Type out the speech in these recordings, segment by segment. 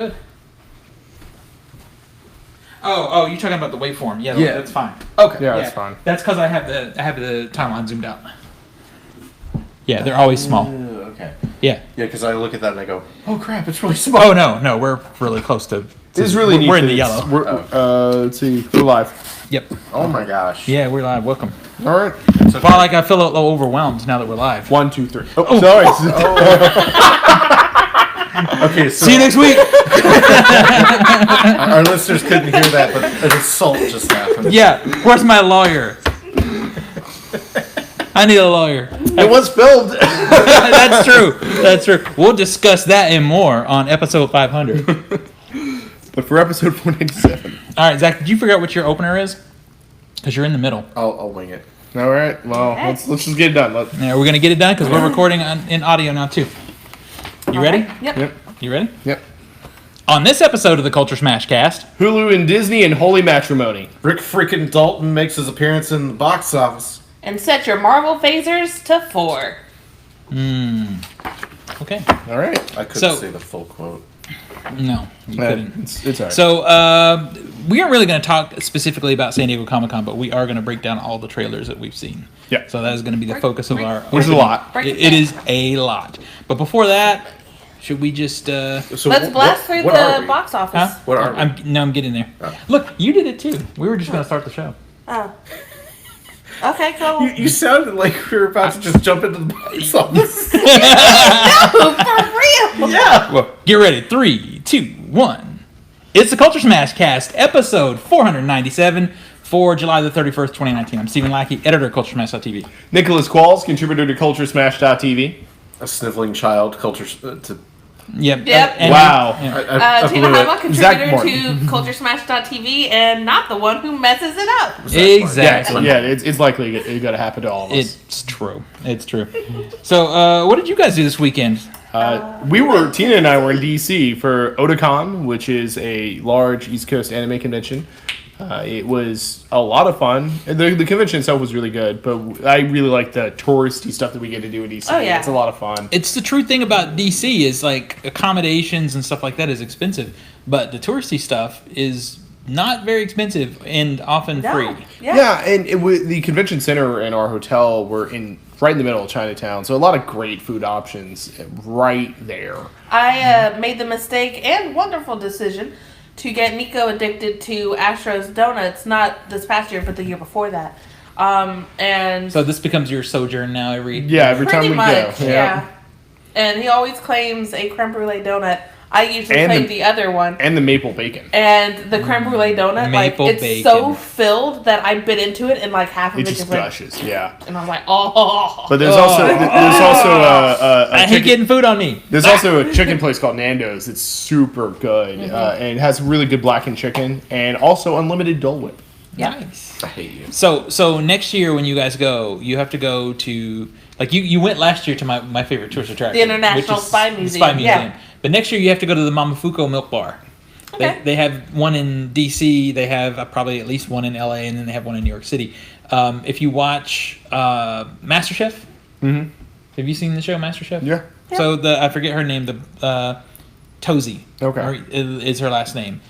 Good. Oh, you're talking about the waveform. Yeah, that's fine. Okay. Yeah, that's fine. That's because I have the timeline zoomed out. Yeah, they're always small. Okay. Yeah. Yeah, because I look at that and I go, oh crap, it's really small. Oh no, we're really close to. It's really neat. We're in the yellow. Let's see, we're live. Yep. Oh my gosh. Yeah, we're live. Welcome. All right. Well, I feel a little overwhelmed now that we're live. 1, 2, 3. Oh, sorry. Okay, so See you next week. our listeners couldn't hear that, but an assault just happened. Yeah. Where's my lawyer? I need a lawyer. It was filmed. That's true. That's true. We'll discuss that and more on episode 500. But for episode 497. All right, Zach, did you figure out what your opener is? Because you're in the middle. I'll wing it. All right. Well, let's just get it done. Yeah, we're gonna get it done because we're recording in audio now too. You ready? Yep. You ready? Yep. On this episode of the Culturesmash cast, Hulu and Disney and Holy Matrimony. Rick freaking Dalton makes his appearance in the box office. And set your Marvel phasers to 4. Okay. All right. I couldn't So- say the full quote. No, you couldn't. It's all right. So we aren't really going to talk specifically about San Diego Comic-Con, but we are going to break down all the trailers that we've seen. Yeah. So that is going to be the focus of our. Which is a lot. It is a lot. But before that, should we just? So Let's blast through what are the we? box office. Huh? What are we? I'm getting there. Oh. Look, you did it too. We were just going to start the show. Oh. Okay, cool. You sounded like we were about to just jump into the box office. No, for real. Yeah. Well, get ready. 3, 2, 1. It's the Culture Smash Cast, episode 497 for July the 31st, 2019. I'm Stephen Lackey, editor of CultureSmash.tv. Nicholas Qualls, contributor to CultureSmash.tv. A sniveling child, culture. Yep. Yep. Wow. Yeah. I Tina blew Hama, it. contributor Martin. to CultureSmash.tv, and not the one who messes it up. Exactly. Yeah, it's likely it's going to happen to all of us. It's true. It's true. So, what did you guys do this weekend? Tina and I were in DC for Otakon, which is a large East Coast anime convention. It was a lot of fun. The convention itself was really good, but I really like the touristy stuff that we get to do in DC. Oh, yeah. It's a lot of fun. It's the true thing about DC is like accommodations and stuff like that is expensive, but the touristy stuff is not very expensive and often No. free. Yeah. And the convention center and our hotel were right in the middle of Chinatown, so a lot of great food options right there. I made the mistake and wonderful decision to get Nico addicted to Astra's donuts, not this past year, but the year before that. And So this becomes your sojourn now every Every time pretty we much, go. yeah. And he always claims a creme brulee donut. I usually And claim the- the other one. And the maple bacon. And the creme brulee donut, Maple like, it's bacon. so filled that I bit into it and, like, half of It it just just went, gushes, yeah. and I was like, oh. But there's also I a hate chicken, getting food on me. there's also a chicken place called Nando's. It's super good and it has really good blackened chicken and also unlimited Dole Whip. Yeah. Nice. I hate you. So next year when you guys go, you have to go to like you went last year to my favorite tourist attraction, The International which is Spy the Museum, Spy Museum. yeah. But next year you have to go to the Momofuku Milk Bar. Okay. They have one in DC. They have probably at least one in LA, and then they have one in New York City. If you watch MasterChef, have you seen the show MasterChef? Yeah. So I forget her name. Tozy. Okay. Is her last name?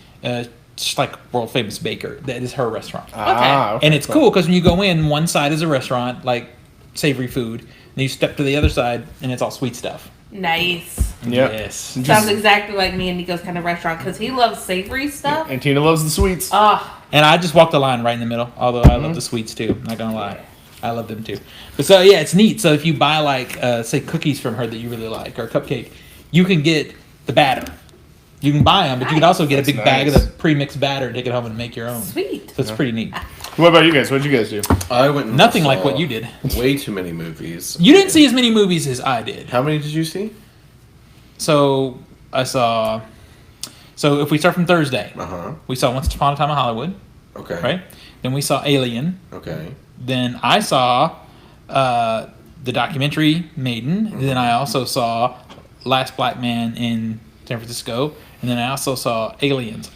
Just like world famous baker. That is her restaurant. Okay. And it's cool because when you go in, one side is a restaurant, like savory food. And you step to the other side, and it's all sweet stuff. Nice. Yep. Yes. Sounds exactly like me and Nico's kind of restaurant because he loves savory stuff. And Tina loves the sweets. And I just walked the line right in the middle, although I love the sweets too. Not gonna lie. I love them too. But so, yeah, it's neat. So if you buy, like, say, cookies from her that you really like, or a cupcake, you can get the batter. You can buy them, but you can also get a big That's bag of nice. the pre-mixed batter and take it home and make your own. Sweet. So it's pretty neat. What about you guys? What did you guys do? I went and Nothing like saw what you did. Way too many movies. You didn't see as many movies as I did. How many did you see? So I saw. So if we start from Thursday, we saw Once Upon a Time in Hollywood, Okay. right? Then we saw Alien. Okay. Then I saw the documentary Maiden. Then I also saw Last Black Man in San Francisco. And then I also saw Aliens.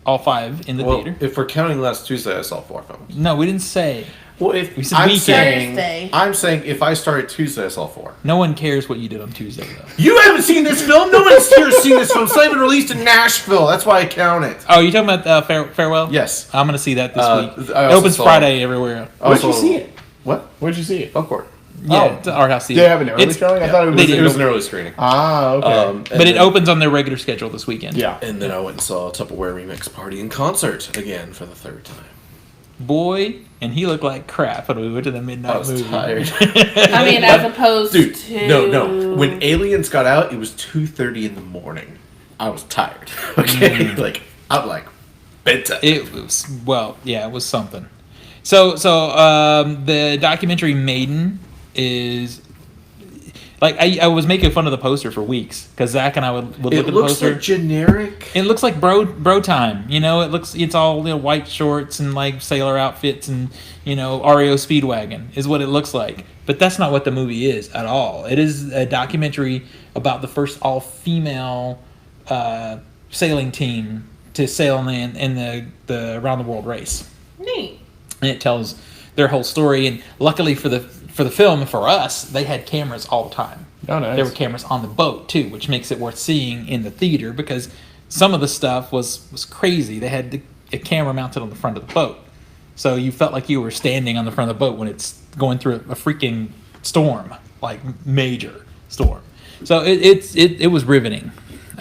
All 5 in the Well, theater. if we're counting last Tuesday, I saw 4 films. No, we didn't say. Well, if We said I'm weekend. Thursday. I'm saying if I start at Tuesday, I saw 4. No one cares what you did on Tuesday, though. You haven't seen this film? No one's here seen this film. It's not even released in Nashville. That's why I count it. Oh, you talking about Farewell? Yes. I'm going to see that this week. I It also opens saw- Friday everywhere. Where'd you Also- see it? What? Where'd you see it? Buckboard. Yeah, Oh. it's an art house Did theater. they have an early It's- showing? I thought it was. They did. It was an early screening. Ah, okay. But it opens on their regular schedule this weekend. Yeah. And then I went and saw a Tupperware Remix Party in concert again for the 3rd time. Boy, and he looked like crap when we went to the midnight I was movie. tired. I mean, as opposed Dude, to no. When Aliens got out, it was 2:30 in the morning. I was tired. Okay? I'm like, bedtime. It was it was something. So the documentary Maiden is like I was making fun of the poster for weeks because Zach and I would look It at the looks poster. like generic. It looks like bro time, it's all white shorts and like sailor outfits and REO Speedwagon is what it looks like. But that's not what the movie is at all. It is a documentary about the first all-female sailing team to sail in the around the world race. neat. And it tells their whole story. And luckily for the film, for us, they had cameras all the time. Oh, nice. There were cameras on the boat too, which makes it worth seeing in the theater because some of the stuff was crazy. They had a camera mounted on the front of the boat, so you felt like you were standing on the front of the boat when it's going through a freaking storm, like major storm. So it was riveting.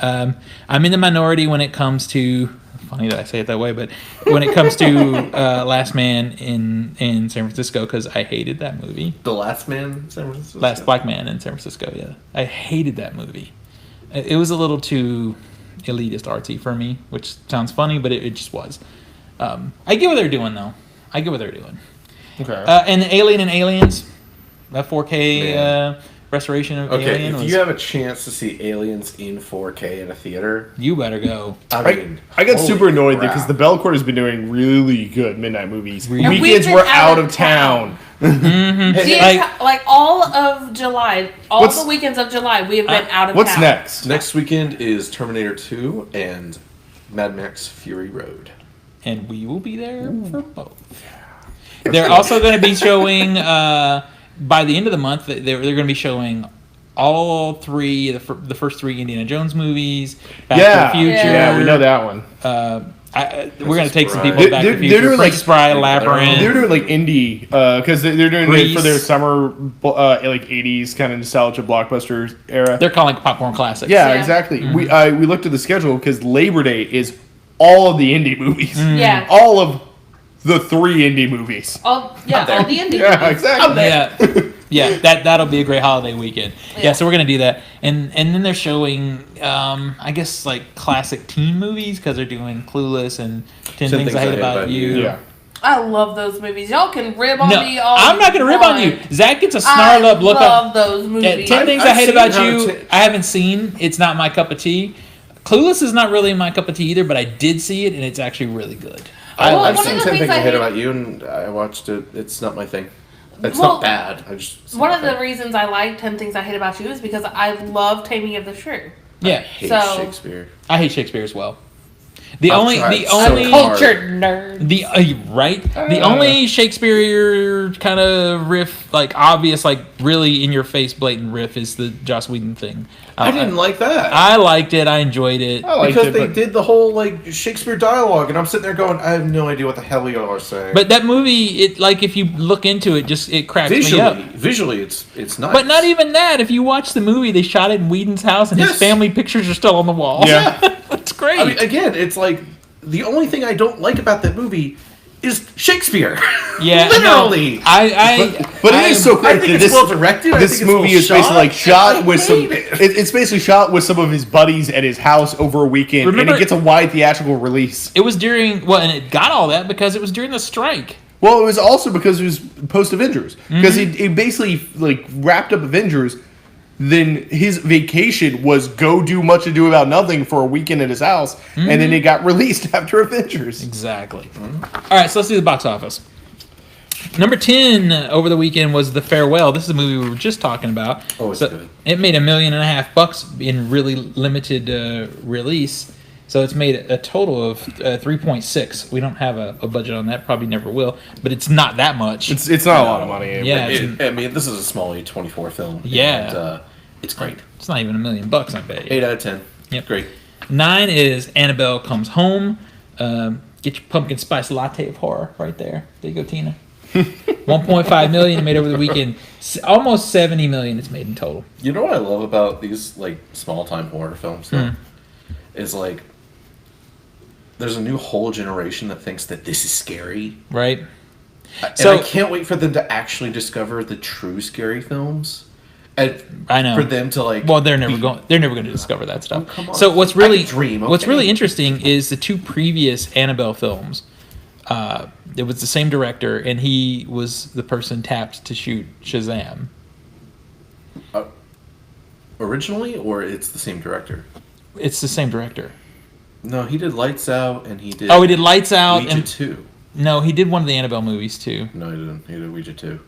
I'm in the minority when it comes to. Funny that I say it that way, but when it comes to Last Man in San Francisco, because I hated that movie. The Last Man in San Francisco? Last Black Man in San Francisco, yeah. I hated that movie. It was a little too elitist artsy for me, which sounds funny, but it just was. I get what they're doing, though. I get what they're doing. Okay. And Alien and Aliens, that 4K Man. restoration of Okay, Alien if was... you have a chance to see Aliens in 4K in a theater, You better go. I got holy super annoyed crap. because the Belcourt has been doing really good midnight movies. Really? And we've Weekends been were out of town. Like all of July, all What's- the weekends of July, we have been out of What's town. next? Next weekend is Terminator 2 and Mad Max Fury Road. And we will be there for both. They're also going to be showing, by the end of the month, they're going to be showing all three, the first 3 Indiana Jones movies, Back to the Future. Yeah, we know that one. We're going to take some people They're- back to the they're future. doing, like, Princess Bride, Labyrinth. They're doing like indie because they're doing it for their Grease. summer like 80s kind of nostalgia blockbuster era. They're calling it popcorn classics. Yeah, Yeah. exactly. We looked at the schedule because Labor Day is all of the indie movies. Yeah. All of the 3 indie movies. All the indie. Yeah, exactly. Yeah, that'll be a great holiday weekend. Yeah, so we're gonna do that, and then they're showing, I guess like classic teen movies because they're doing Clueless and 10 Things I Hate About You. Yeah. I love those movies. Y'all can rib on No, me all I'm not gonna rib on you. Zach gets a snarl up look I love up. those Yeah, movies. 10 Things I've I Hate seen About how You. to- I haven't seen. It's not my cup of tea. Clueless is not really my cup of tea either, but I did see it, and it's actually really good. Well, I've one seen of the 10 things Things I I Hate hate- About You, and I watched it. It's not my thing. It's Well, not bad. it's One not of the my reasons I like 10 Things I Hate About You is because I love Taming of the Shrew. Yeah, hate So- Shakespeare. I hate Shakespeare as well. The I've only tried so hard. Cultured nerd. The right, the only Shakespeare kind of riff, like obvious, like really in your face, blatant riff, is the Joss Whedon thing. I didn't like that. I liked it. I enjoyed it. I liked because it, they but did the whole like Shakespeare dialogue, and I'm sitting there going, I have no idea what the hell y'all are saying. But that movie, it like if you look into it, just it cracks me up. visually, it's nice. But not even that. If you watch the movie, they shot it in Whedon's house, and his Yes. family pictures are still on the wall. Yeah. That's great. I mean, again, it's like the only thing I don't like about that movie is Shakespeare. yeah, literally. No, I but it is so I great think that it's well directed. I This think it's movie well is basically like shot. shot with some. hate it. It's basically shot with some of his buddies at his house over a weekend, Remember- and it gets a wide theatrical release. it was during and it got all that because it was during the strike. Well, it was also because it was post Avengers, because Mm-hmm. he basically like wrapped up Avengers. Then his vacation was go do Much Ado About Nothing for a weekend at his house, and then it got released after Avengers. Exactly. All right, so let's do the box office. Number 10 over the weekend was The Farewell. This is a movie we were just talking about. Oh, it's good. It made $1.5 million in really limited release. So it's made a total of 3.6. We don't have a budget on that. Probably never will. But it's not that much. It's not a lot of money. Yeah. I mean, this is a small A24 film. Yeah. And, it's great. It's not even $1 million, I bet you. 8 out of 10. Yep. Great. 9 is Annabelle Comes Home. Get your pumpkin spice latte of horror right there. There you go, Tina. 1.5 million made over the weekend. Almost 70 million it's made in total. You know what I love about these like small time horror films? Though? Is like there's a new whole generation that thinks that this is scary. Right. And So- I can't wait for them to actually discover the true scary films. And I know. for them to like. Well, they're never going to discover that stuff. Oh, come on. So what's I really can dream, what's okay. really interesting is the 2 previous Annabelle films. It was the same director, and he was the person tapped to shoot Shazam. Originally, or it's the same director? It's the same director. No, he did Lights Out, and he did. Oh, he did Lights Out, Ouija and 2. no, he did one of the Annabelle movies too. No, he didn't. He did Ouija 2.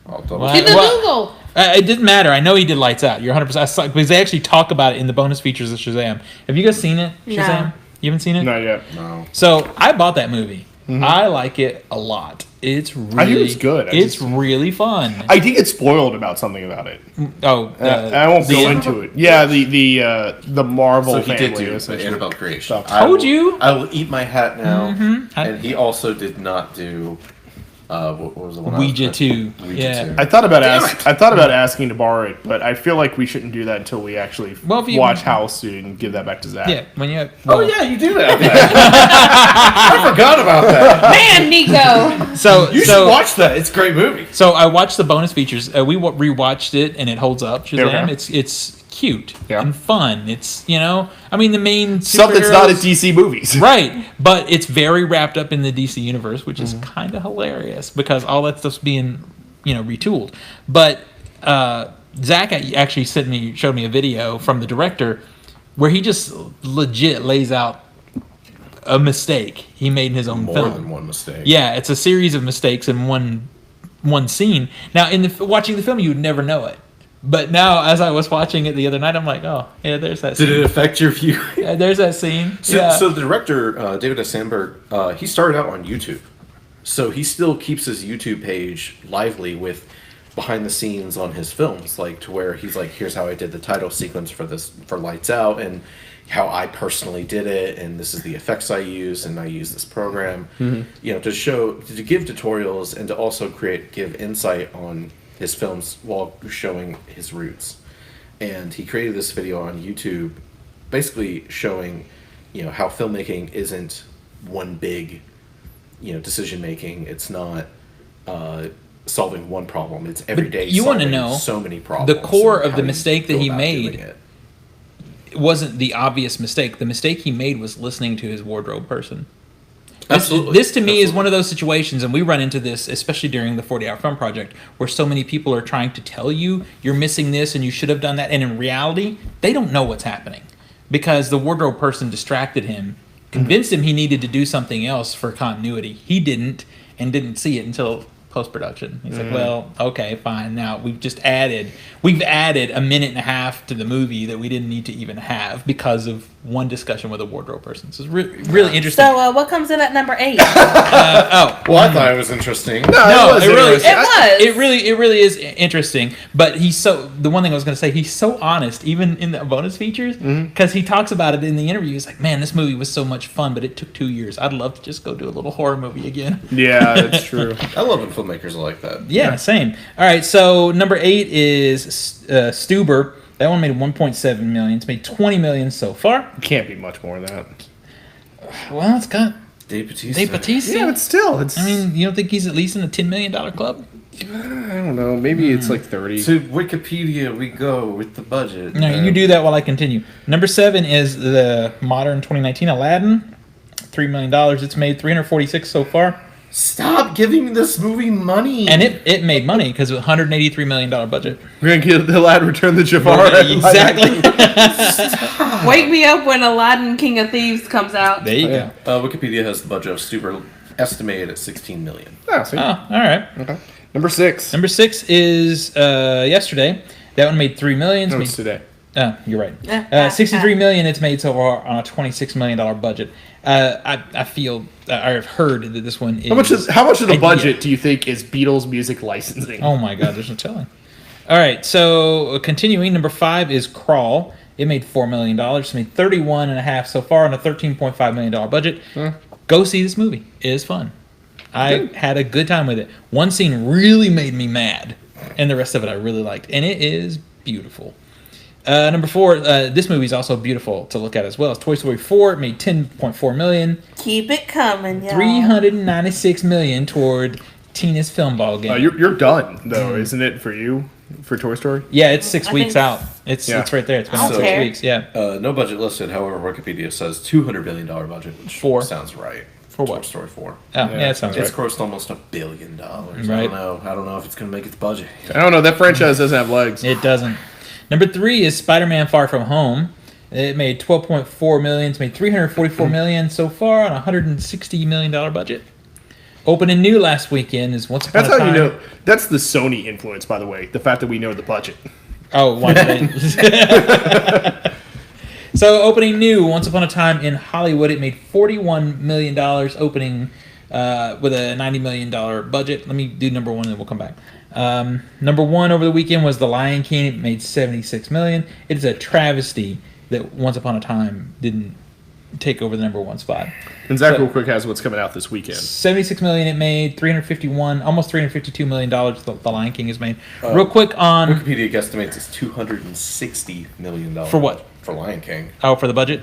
I'll double Well, Hit the Google. It didn't matter. I know he did Lights Out. You're 100%. I saw, because they actually talk about it in the bonus features of Shazam. Have you guys seen it? Shazam? No. You haven't seen it? Not yet. No. So I bought that movie. I like it a lot. It's really. I hear it's good. It's really fun. I did get spoiled about something about it. Oh, I won't go into it. Yeah, the Marvel So he family. did do the essentially. Annabelle creation. Stuff. Told you. I will eat my hat now. I- And he also did not do. What was the one? Ouija I was 2. Ouija Yeah. 2. I thought about Damn it. asking to borrow it, but I feel like we shouldn't do that until we actually Well, if you- watch House and give that back to Zach. Yeah, when you. Oh yeah, you do that. I forgot about that. Man, Nico. So You should watch that. It's a great movie. So I watched the bonus features. We rewatched it, and it holds up. Shazam. Okay. It's cute Yeah. and fun. It's I mean the main Stuff that's not at superheroes- DC movies. Right, but it's very wrapped up in the DC universe, which is kind of hilarious because all that stuff's being, retooled. But Zach actually showed me a video from the director where he just legit lays out a mistake he made in his own More film. than one mistake. Yeah, it's a series of mistakes in one scene. Now, watching the film, you would never know it. But now, as I was watching it the other night, I'm like, oh, yeah, there's that scene. Did it affect your view? Yeah, there's that scene. So, yeah. so the director, David S. Sandberg, he started out on YouTube. So he still keeps his YouTube page lively with behind the scenes on his films, like to where he's like, here's how I did the title sequence for Lights Out, and how I personally did it, and this is the effects I use, and I use this program, to give tutorials and to also give insight on his films while showing his roots. And he created this video on YouTube basically showing how filmmaking isn't one big decision making. It's not solving one problem. It's every day you want to solving know so many problems. the core and of how the you mistake that go he about made. doing it. It wasn't the obvious mistake. The mistake he made was listening to his wardrobe person. Absolutely. This to me is one of those situations, and we run into this, especially during the 40-hour film project, where so many people are trying to tell you you're missing this and you should have done that, and in reality, they don't know what's happening because the wardrobe person distracted him, convinced him he needed to do something else for continuity. He didn't, and didn't see it until post-production. He's like, well, okay, fine. Now we've added a minute and a half to the movie that we didn't need to even have because of one discussion with a wardrobe person. So it's really interesting. So, what comes in at number 8? Well, I thought it was interesting. No, it really, interesting. It it really is interesting. But the one thing I was going to say, he's so honest, even in the bonus features, because he talks about it in the interview. He's like, man, this movie was so much fun, but it took 2 years. I'd love to just go do a little horror movie again. Yeah, that's true. I love when filmmakers are like that. Yeah, same. All right, so number 8 is Stuber. That one made 1.7 million. It's made 20 million so far. Can't be much more than that. Well, it's got Dave Bautista. Dave Bautista. Yeah, but still, it's. I mean, you don't think he's at least in a $10 million club? I don't know. Maybe it's like 30. To Wikipedia we go with the budget. No, you do that while I continue. Number 7 is the modern 2019 Aladdin. $3 million. It's made 346 so far. Stop giving this movie money. And it made money because it was a $183 million budget. We're gonna get the lad Return the Jafar. Exactly. Wake me up when Aladdin King of Thieves comes out. There you Yeah. go. Wikipedia has the budget of Stuber estimated at $16 million. Oh, see? Oh, all right. Okay. Number 6. Number 6 is yesterday. That one made $3 million. No, it's today. Oh, you're right. 63 63 million it's made so far on a $26 million budget. I feel I've heard that this one is How much of the idea. budget do you think is Beatles music licensing? Oh my God, there's no telling. All right, so continuing, number 5 is Crawl. It made $4 million. It made 31.5 so far on a $13.5 million budget. Go see this movie. It is fun. I had a good time with it. One scene really made me mad, and the rest of it I really liked, and it is beautiful. Number 4, this movie is also beautiful to look at as well. It's Toy Story 4. It made $10.4 million. Keep it coming, y'all. $396 million toward Tina's film ball game. You're done though, isn't it for you for Toy Story? Yeah, it's 6 I weeks think- out. It's right there. It's been I out don't 6 care. weeks. Yeah. No budget listed. However, Wikipedia says $200 billion budget, which 4. sounds right. For what? Toy Story 4. Oh, yeah, that sounds It's right. grossed almost $1 billion. Right. I don't know if it's gonna make its budget. I don't know. That franchise doesn't have legs. It doesn't. Number 3 is Spider-Man: Far From Home. It made $12.4 million. It's made $344 million so far on a $160 million budget. Opening new last weekend is Once Upon That's a how Time. you know. That's the Sony influence, by the way. The fact that we know the budget. Oh, one minute. So opening new Once Upon a Time in Hollywood. It made $41 million opening with a $90 million budget. Let me do number 1 and then we'll come back. Number 1 over the weekend was The Lion King. It made $76 million. It is a travesty that Once Upon a Time didn't take over the number 1 spot. And Zach, So- real quick, has what's coming out this weekend. $76 million it made, almost $352 million The Lion King has made. Real quick on... Wikipedia guesstimates it's $260 million. For what? For Lion King. Oh, for the budget?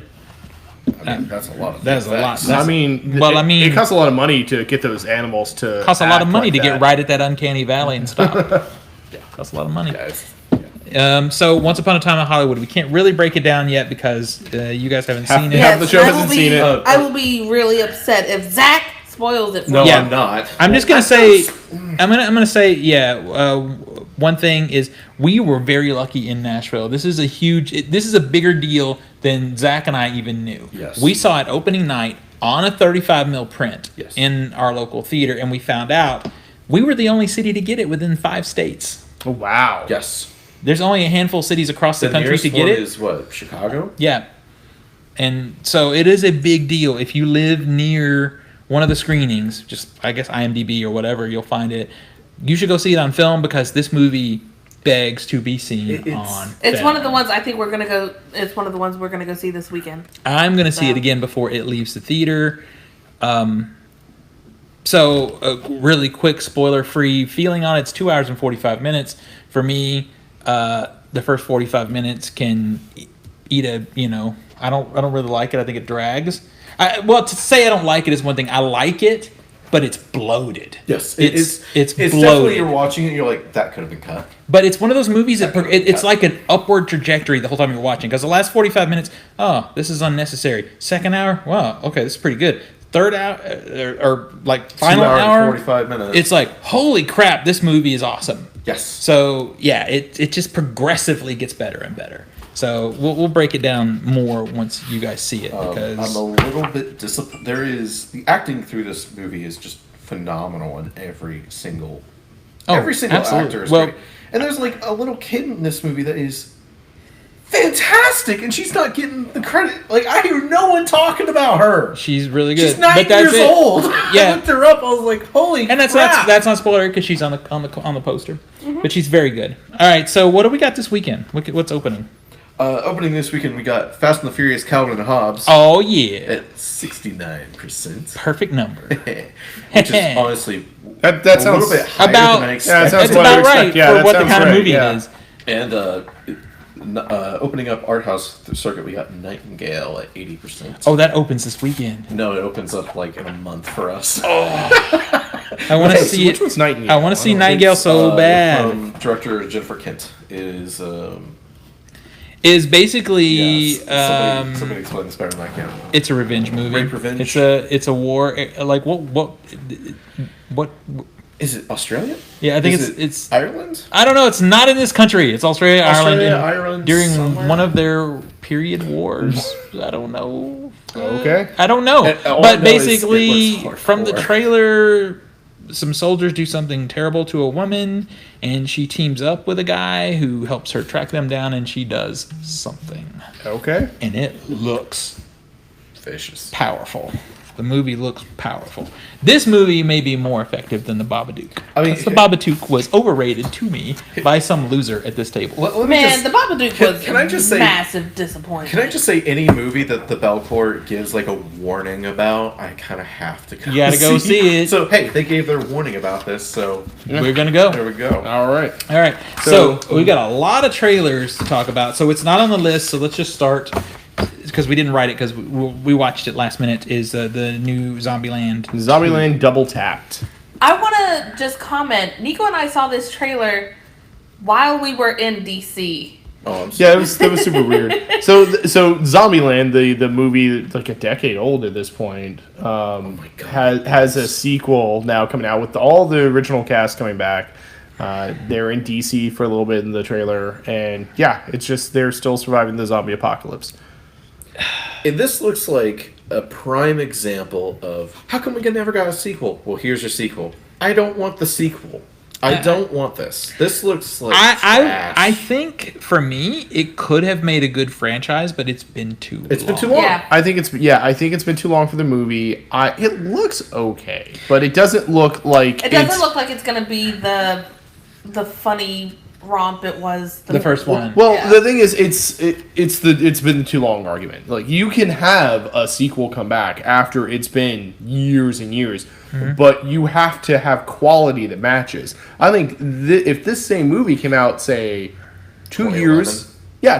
I mean, that's a lot of That's a lot. effects. That's- It costs a lot of money to get those animals to. Costs a lot of act money like to get that. right at that uncanny valley and stop. Costs a lot of money. Yeah, it's- So Once Upon a Time in Hollywood, we can't really break it down yet because you guys haven't seen it. Half the show I hasn't will seen it. I will be really upset if Zach spoils it for No, me. Yeah. I'm not. I'm just gonna say, I'm gonna say, one thing is we were very lucky in Nashville. This is a bigger deal than Zach and I even knew. Yes. We saw it opening night on a 35 mil print Yes. in our local theater, and we found out we were the only city to get it within 5 states. Oh, wow. Yes. There's only a handful of cities across the country nearest to get one it. is what? Chicago? Yeah. And so it is a big deal. If you live near one of the screenings, just I guess IMDb or whatever, you'll find it. You should go see it on film because this movie begs to be seen on It's film. one of the ones I think we're gonna go. It's one of the ones we're gonna go see this weekend. I'm going to see Wow. it again before it leaves the theater. So a really quick spoiler-free feeling on it. It's 2 hours and 45 minutes. For me, the first 45 minutes can eat a, I don't really like it. I think it drags. To say I don't like it is one thing. I like it, but it's bloated. Yes. It's definitely bloated. you're watching it and you're like, that could have been cut. But it's one of those movies that it's like an upward trajectory the whole time you're watching. Because the last 45 minutes, oh, this is unnecessary. Second hour, wow, okay, this is pretty good. Third hour, or like final 2 hours and hour, 45 minutes. it's like, holy crap, this movie is awesome. Yes. So yeah, it just progressively gets better and better. So we'll break it down more once you guys see it because I'm a little bit disappointed. The acting through this movie is just phenomenal in every single absolutely. actor is Well- great. And there's like a little kid in this movie that is fantastic, and she's not getting the credit. Like, I hear no one talking about her. she's really good. She's 9 But that's years it. old. Yeah. I looked her up. I was like, holy And that's crap. that's not spoiler because she's on the poster, Mm-hmm. but she's very good. All right, so what do we got this weekend? What's opening? Opening this weekend, we got Fast and the Furious Calvin and Hobbes Oh yeah, at 69%. perfect number. Which is honestly That a sounds little bit higher About- than I Yeah, that expected. sounds That's what I about expect. right Yeah, for that what the sounds kind of right, movie yeah. it is. And opening up Art House circuit, we got Nightingale at 80%. Oh, that opens this weekend. No, it opens up like in a month for us. I want to Okay, so see which it. one's Nightingale? I want to see don't know. Nightingale so bad. From director Jennifer Kent is Is basically yes, somebody explain this better than I can. it's a revenge movie. Rape revenge? It's a war. Like what? Is it Australia? Yeah, I think Is it's. Ireland. I don't know. It's not in this country. It's Australia, Australia, Ireland, Ireland, during somewhere? one of their period wars. I don't know. Okay. I don't know. And all I But know is it basically, looks from the hardcore. trailer, some soldiers do something terrible to a woman, and she teams up with a guy who helps her track them down, and she does something. Okay. And it looks Vicious. powerful. The movie looks powerful. This movie may be more effective than the Babadook. I mean, the Babadook was overrated to me by some loser at this table. Let me Man, just- the Babadook was can I just say- massive disappointment. Can I just say any movie that the Belcourt gives like a warning about, I kind of have to go. You gotta go see it. So hey, they gave their warning about this, so We're gonna go. there we go. All right. All right. So we got a lot of trailers to talk about. So it's not on the list. So let's just start because we didn't write it because we watched it last minute. Is the new Zombieland? Zombieland double tapped. I want to just comment. Nico and I saw this trailer while we were in DC. Oh, I'm Yeah, that was super weird. So Zombieland, the movie, like a decade old at this point, has a sequel now coming out with all the original cast coming back. They're in DC for a little bit in the trailer, and yeah, it's just they're still surviving the zombie apocalypse. And this looks like a prime example of how come we never got a sequel? Well, here's your sequel. I don't want the sequel. I don't want this. This looks like trash. I think for me it could have made a good franchise, but it's been too. It's been long. too long. Yeah. I think it's been too long for the movie. It looks okay, but it doesn't look like It doesn't look like it's going to be the funny romp it was. The first one. Well, Yeah. the thing is, it's been too long argument. Like you can have a sequel come back after it's been years and years, but you have to have quality that matches. I think if this same movie came out, say, 2 years,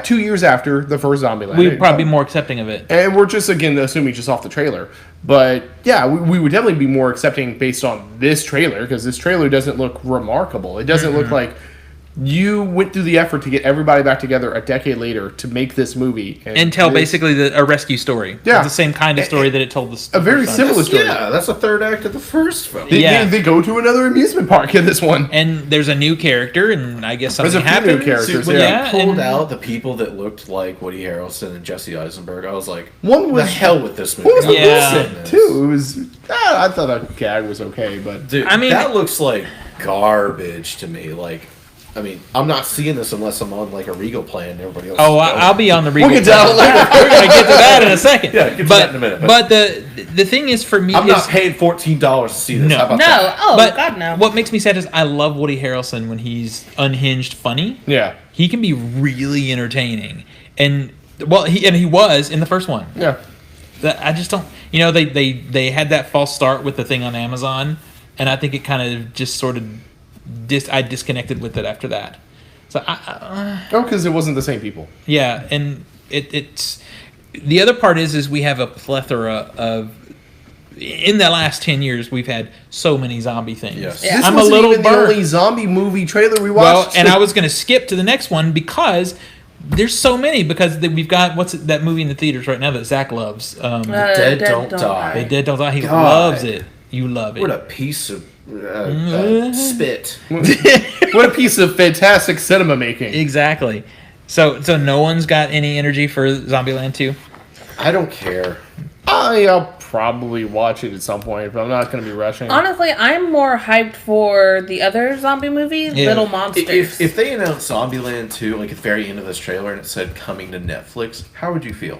2 years after the first Zombieland, We'd probably be more accepting of it. and we're just again assuming just off the trailer, but yeah, we would definitely be more accepting based on this trailer because this trailer doesn't look remarkable. It doesn't look like you went through the effort to get everybody back together a decade later to make this movie And tell basically a rescue story. Yeah. It's the same kind of story that it told the a very first time. similar story. Yeah, that's the third act of the first film. They go to another amusement park in this one. And there's a new character, and I guess There's something a few new happened. characters. When Yeah, they pulled and- out the people that looked like Woody Harrelson and Jesse Eisenberg, I was like, One was the hell with this movie. What was the Yeah. Wilson too? It was I thought that gag was okay, but Dude, I mean- that looks like garbage to me. Like, I mean, I'm not seeing this unless I'm on like a Regal plan and everybody else. Oh, is I'll be on the Regal. We'll get to that plan. We're gonna get to that in a second. Yeah, get to but, that in a minute, But the thing is, for me, I'm is, not paying $14 to see this. No. How about No, that? oh but God, no. what makes me sad is I love Woody Harrelson when he's unhinged, funny. yeah, He can be really entertaining, and he was in the first one. yeah. I just don't. They had that false start with the thing on Amazon, and I think it kind of just sort of I disconnected with it after that. So Because it wasn't the same people. yeah, and it's the other part is we have a plethora of. In the last 10 years, we've had so many zombie things. Yes. Yeah. This I'm a wasn't little even the burnt. only zombie movie trailer we Well, watched. and I was going to skip to the next one because there's so many. Because we've got that movie in the theaters right now that Zach loves. Dead Don't Die. The Dead Don't Die. He God. loves it. You love it. What a piece of spit. What a piece of fantastic cinema making. Exactly. So no one's got any energy for Zombieland 2? I don't care. I'll probably watch it at some point, but I'm not going to be rushing. Honestly, I'm more hyped for the other zombie movie, Yeah. Little Monsters. If they announced Zombieland 2 like at the very end of this trailer and it said coming to Netflix, how would you feel?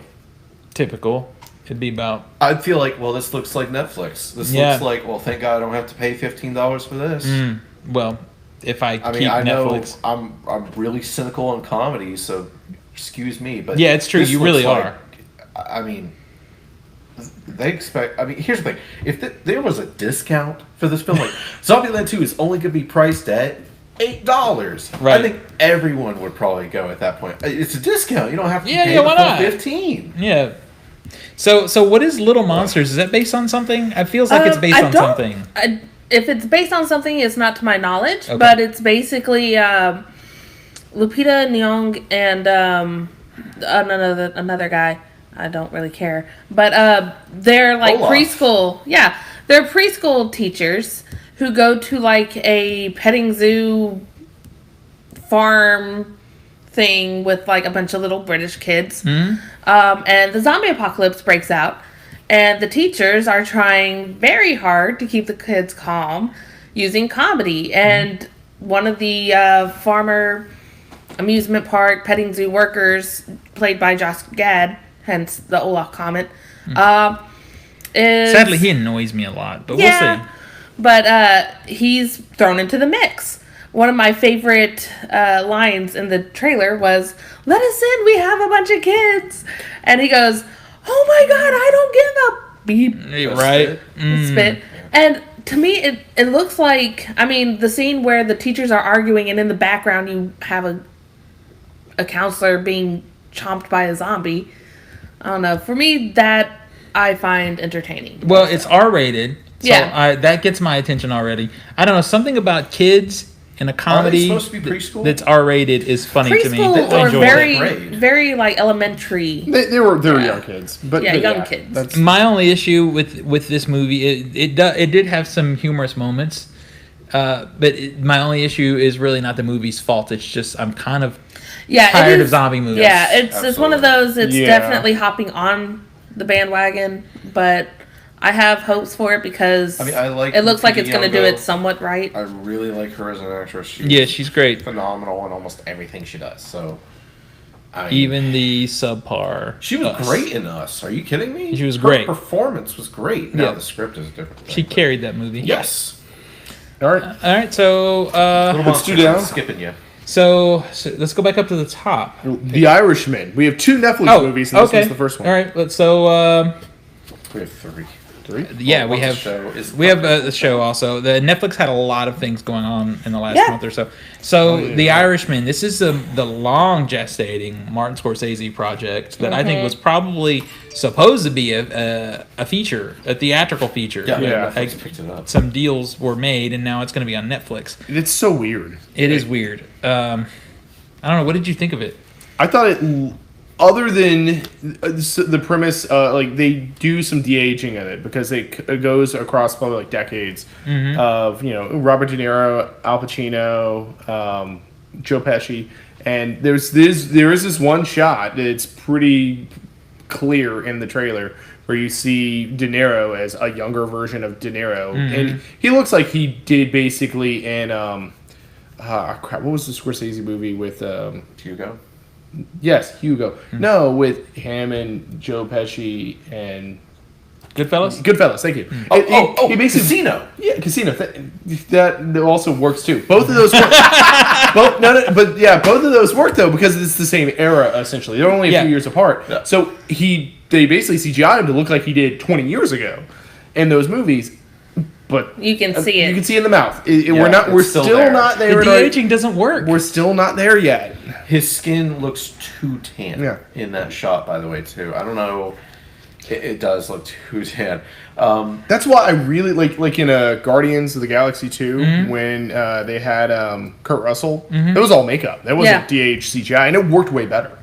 Typical. It'd be about. I'd feel like, well, this looks like Netflix. This Yeah. looks like, well, thank God I don't have to pay $15 for this. Well, if I I mean, keep I know Netflix. I'm really cynical on comedy, so excuse me, but Yeah, it's true. this You looks really like- are. I mean, they expect. I mean, here's the thing: if there was a discount for this film, like Zombieland 2 is only going to be priced at $8. Right. I think everyone would probably go at that point. It's a discount. You don't have to Yeah, pay yeah, the why full not? 15. Yeah. So what is Little Monsters? Is that based on something? It feels like it's based I on don't- something. If it's based on something, it's not to my knowledge, Okay. but it's basically Lupita Nyong and another guy. I don't really care, but they're like Olaf. preschool. Yeah, they're preschool teachers who go to like a petting zoo farm thing with like a bunch of little British kids. And the zombie apocalypse breaks out, and the teachers are trying very hard to keep the kids calm using comedy. And one of the farmer amusement park petting zoo workers, played by Josh Gad, hence the Olaf comment, is... Sadly, he annoys me a lot, but we'll see. But he's thrown into the mix. One of my favorite lines in the trailer was, "Let us in, we have a bunch of kids." And he goes, "Oh my God, I don't give a beep." Right? Spit. And to me, it looks like, I mean, the scene where the teachers are arguing and in the background you have a counselor being chomped by a zombie. I don't know. For me, that I find entertaining. Well, it's R-rated. So Yeah. that gets my attention already. I don't know, something about kids in a comedy supposed to be preschool? that's R-rated is funny to me. Preschool I or enjoy very, it. Grade. very like elementary. They were young kids, but Young kids. That's, My only issue with this movie, it did have some humorous moments, but my only issue is really not the movie's fault. It's just I'm kind of tired of zombie movies. Yeah, it's one of those. It's Yeah. definitely hopping on the bandwagon, but I have hopes for it because I like it looks like it's going to do Nyong'o. it somewhat right. I really like her as an actress. She's great. Phenomenal in almost everything she does. So, Even the subpar. she was Us. great in Us. Are you kidding me? She was Her great. performance was great. Now Yeah. the script is different. She carried that movie. Yes. all right. All right, so Let's do down. Skipping you. so let's go back up to the top. The Irishman. We have 2 Netflix movies, and this one's the first one. All right, so We have 3. 3? yeah, Well, we what's have the show? Is- we have the show also. The Netflix had a lot of things going on in the last Yeah. month or so. So yeah. The Irishman. This is the long gestating Martin Scorsese project that I think was probably supposed to be a feature, a theatrical feature. Yeah, Yeah. Netflix picked it up. Some deals were made, and now it's going to be on Netflix. It's so weird. It is weird. I don't know. What did you think of it? I thought it, other than the premise, like they do some de-aging in it because it goes across probably like decades of Robert De Niro, Al Pacino, Joe Pesci, and there is this one shot that's pretty clear in the trailer where you see De Niro as a younger version of De Niro, and he looks like he did basically in crap, what was the Scorsese movie with Hugo. Yes, Hugo. No, with him and Joe Pesci and Goodfellas? Goodfellas. Thank you. He makes Casino. Yeah, Casino. That also works too. Both of those work. Both of those work though because it's the same era essentially. They're only a few years apart. Yeah. So they basically CGI him to look like he did 20 years ago in those movies. But You can see it. You can see it in the mouth. Yeah, We're it's still still there. not there. The de-aging doesn't work. We're still not there yet. His skin looks too tan Yeah. in that shot, by the way, too. I don't know. It does look too tan. That's why I really like in Guardians of the Galaxy 2 when they had Kurt Russell. It was all makeup. That wasn't DH CGI, and it worked way better.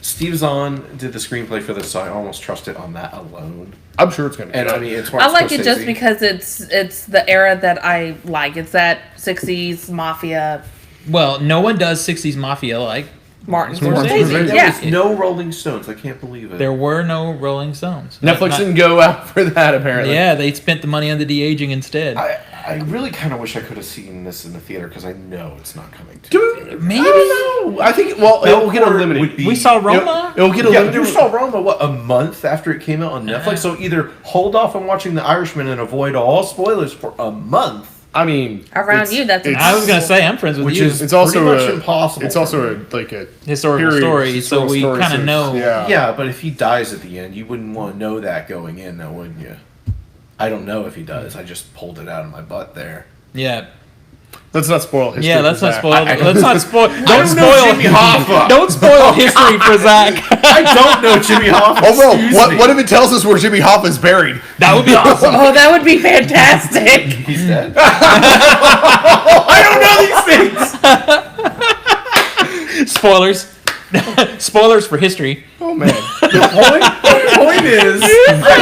Steve Zahn did the screenplay for this, so I almost trust it on that alone. I'm sure it's gonna be. And good. I mean, it's I like Scorsese. it just because it's the era that I like. It's that 60s mafia. Well, no one does 60s mafia like Martin Scorsese. Scorsese. There Yeah. was no Rolling Stones. I can't believe it. there were no Rolling Stones. Netflix Not- didn't go out for that apparently. Yeah, they spent the money on the de-aging instead. I really kind of wish I could have seen this in the theater because I know it's not coming to Dude, theater. Maybe. I don't know. I think it will get Belcourt eliminated. would be- We saw Roma. It'll get Yeah, eliminated. you saw Roma, what, a month after it came out on Netflix? So either hold off on watching The Irishman and avoid all spoilers for a month, I mean, Around you, that's I was gonna say I'm friends with which you. is it's also pretty much a, impossible. It's for also me. a historical period- story, so we story, kind of so- know. Yeah. Yeah, but if he dies at the end, you wouldn't want to know that going in, now wouldn't you? I don't know if he does. I just pulled it out of my butt there. Yeah. Let's not spoil history. Yeah, for let's not Zach. spoil. Let's not spoil. Don't don't know spoil. Jimmy Hoffa. Don't spoil history for Zach. I don't know Jimmy Hoffa. Oh, bro, Excuse me. what if it tells us where Jimmy Hoffa is buried? That would be awesome. Oh, that would be fantastic. He's dead. I don't know these things. Spoilers. Spoilers for history. Oh man. The point is, I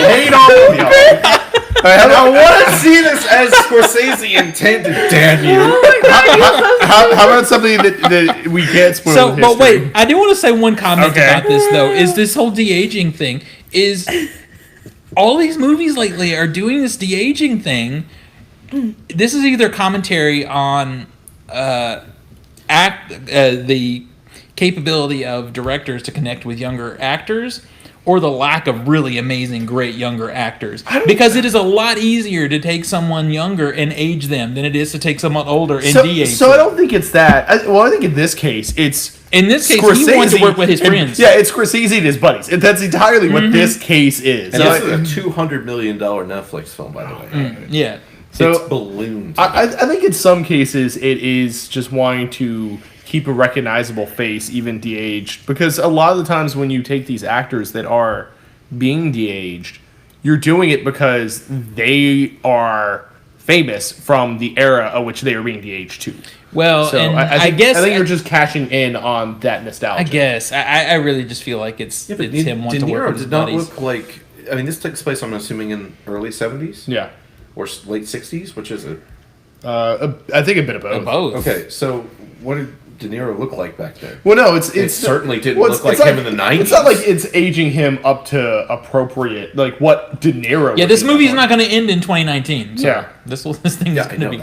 hate all of y'all. And I want to see this as Scorsese intended. Damn you! How about something that we can't spoil? So, with but history? wait, I do want to say one comment Okay. about this though. Is this whole de-aging thing? Is all these movies lately are doing this de-aging thing, this is either commentary on the capability of directors to connect with younger actors, or the lack of really amazing, great younger actors. Because it is a lot easier to take someone younger and age them than it is to take someone older and de-age So them. I don't think it's that. I think in this case, it's... In this case, he wanted to work with his friends. Yeah, it's Scorsese and his buddies. That's entirely what this case is. And this is a $200 million Netflix film, by the way. Yeah. So it's ballooned. I think in some cases it is just wanting to keep a recognizable face, even de-aged. Because a lot of the times when you take these actors that are being de-aged, you're doing it because they are famous from the era of which they are being de-aged to. Well, So and I guess think you're just cashing in on that nostalgia. I guess I really just feel like it's him wanting to work with his did not buddies. look like... I mean, this takes place, I'm assuming, in early 70s? Yeah. Or late 60s? Which is it? I think a bit of both. Both. Okay, so what did De Niro look like back then? Well, no, it's It certainly didn't well, look like it's him in the 90s. It's not like it's aging him up to appropriate, like what De Niro. Yeah, would this be movie's like. not going to end in 2019. So Yeah. this thing Yeah, is I going to know be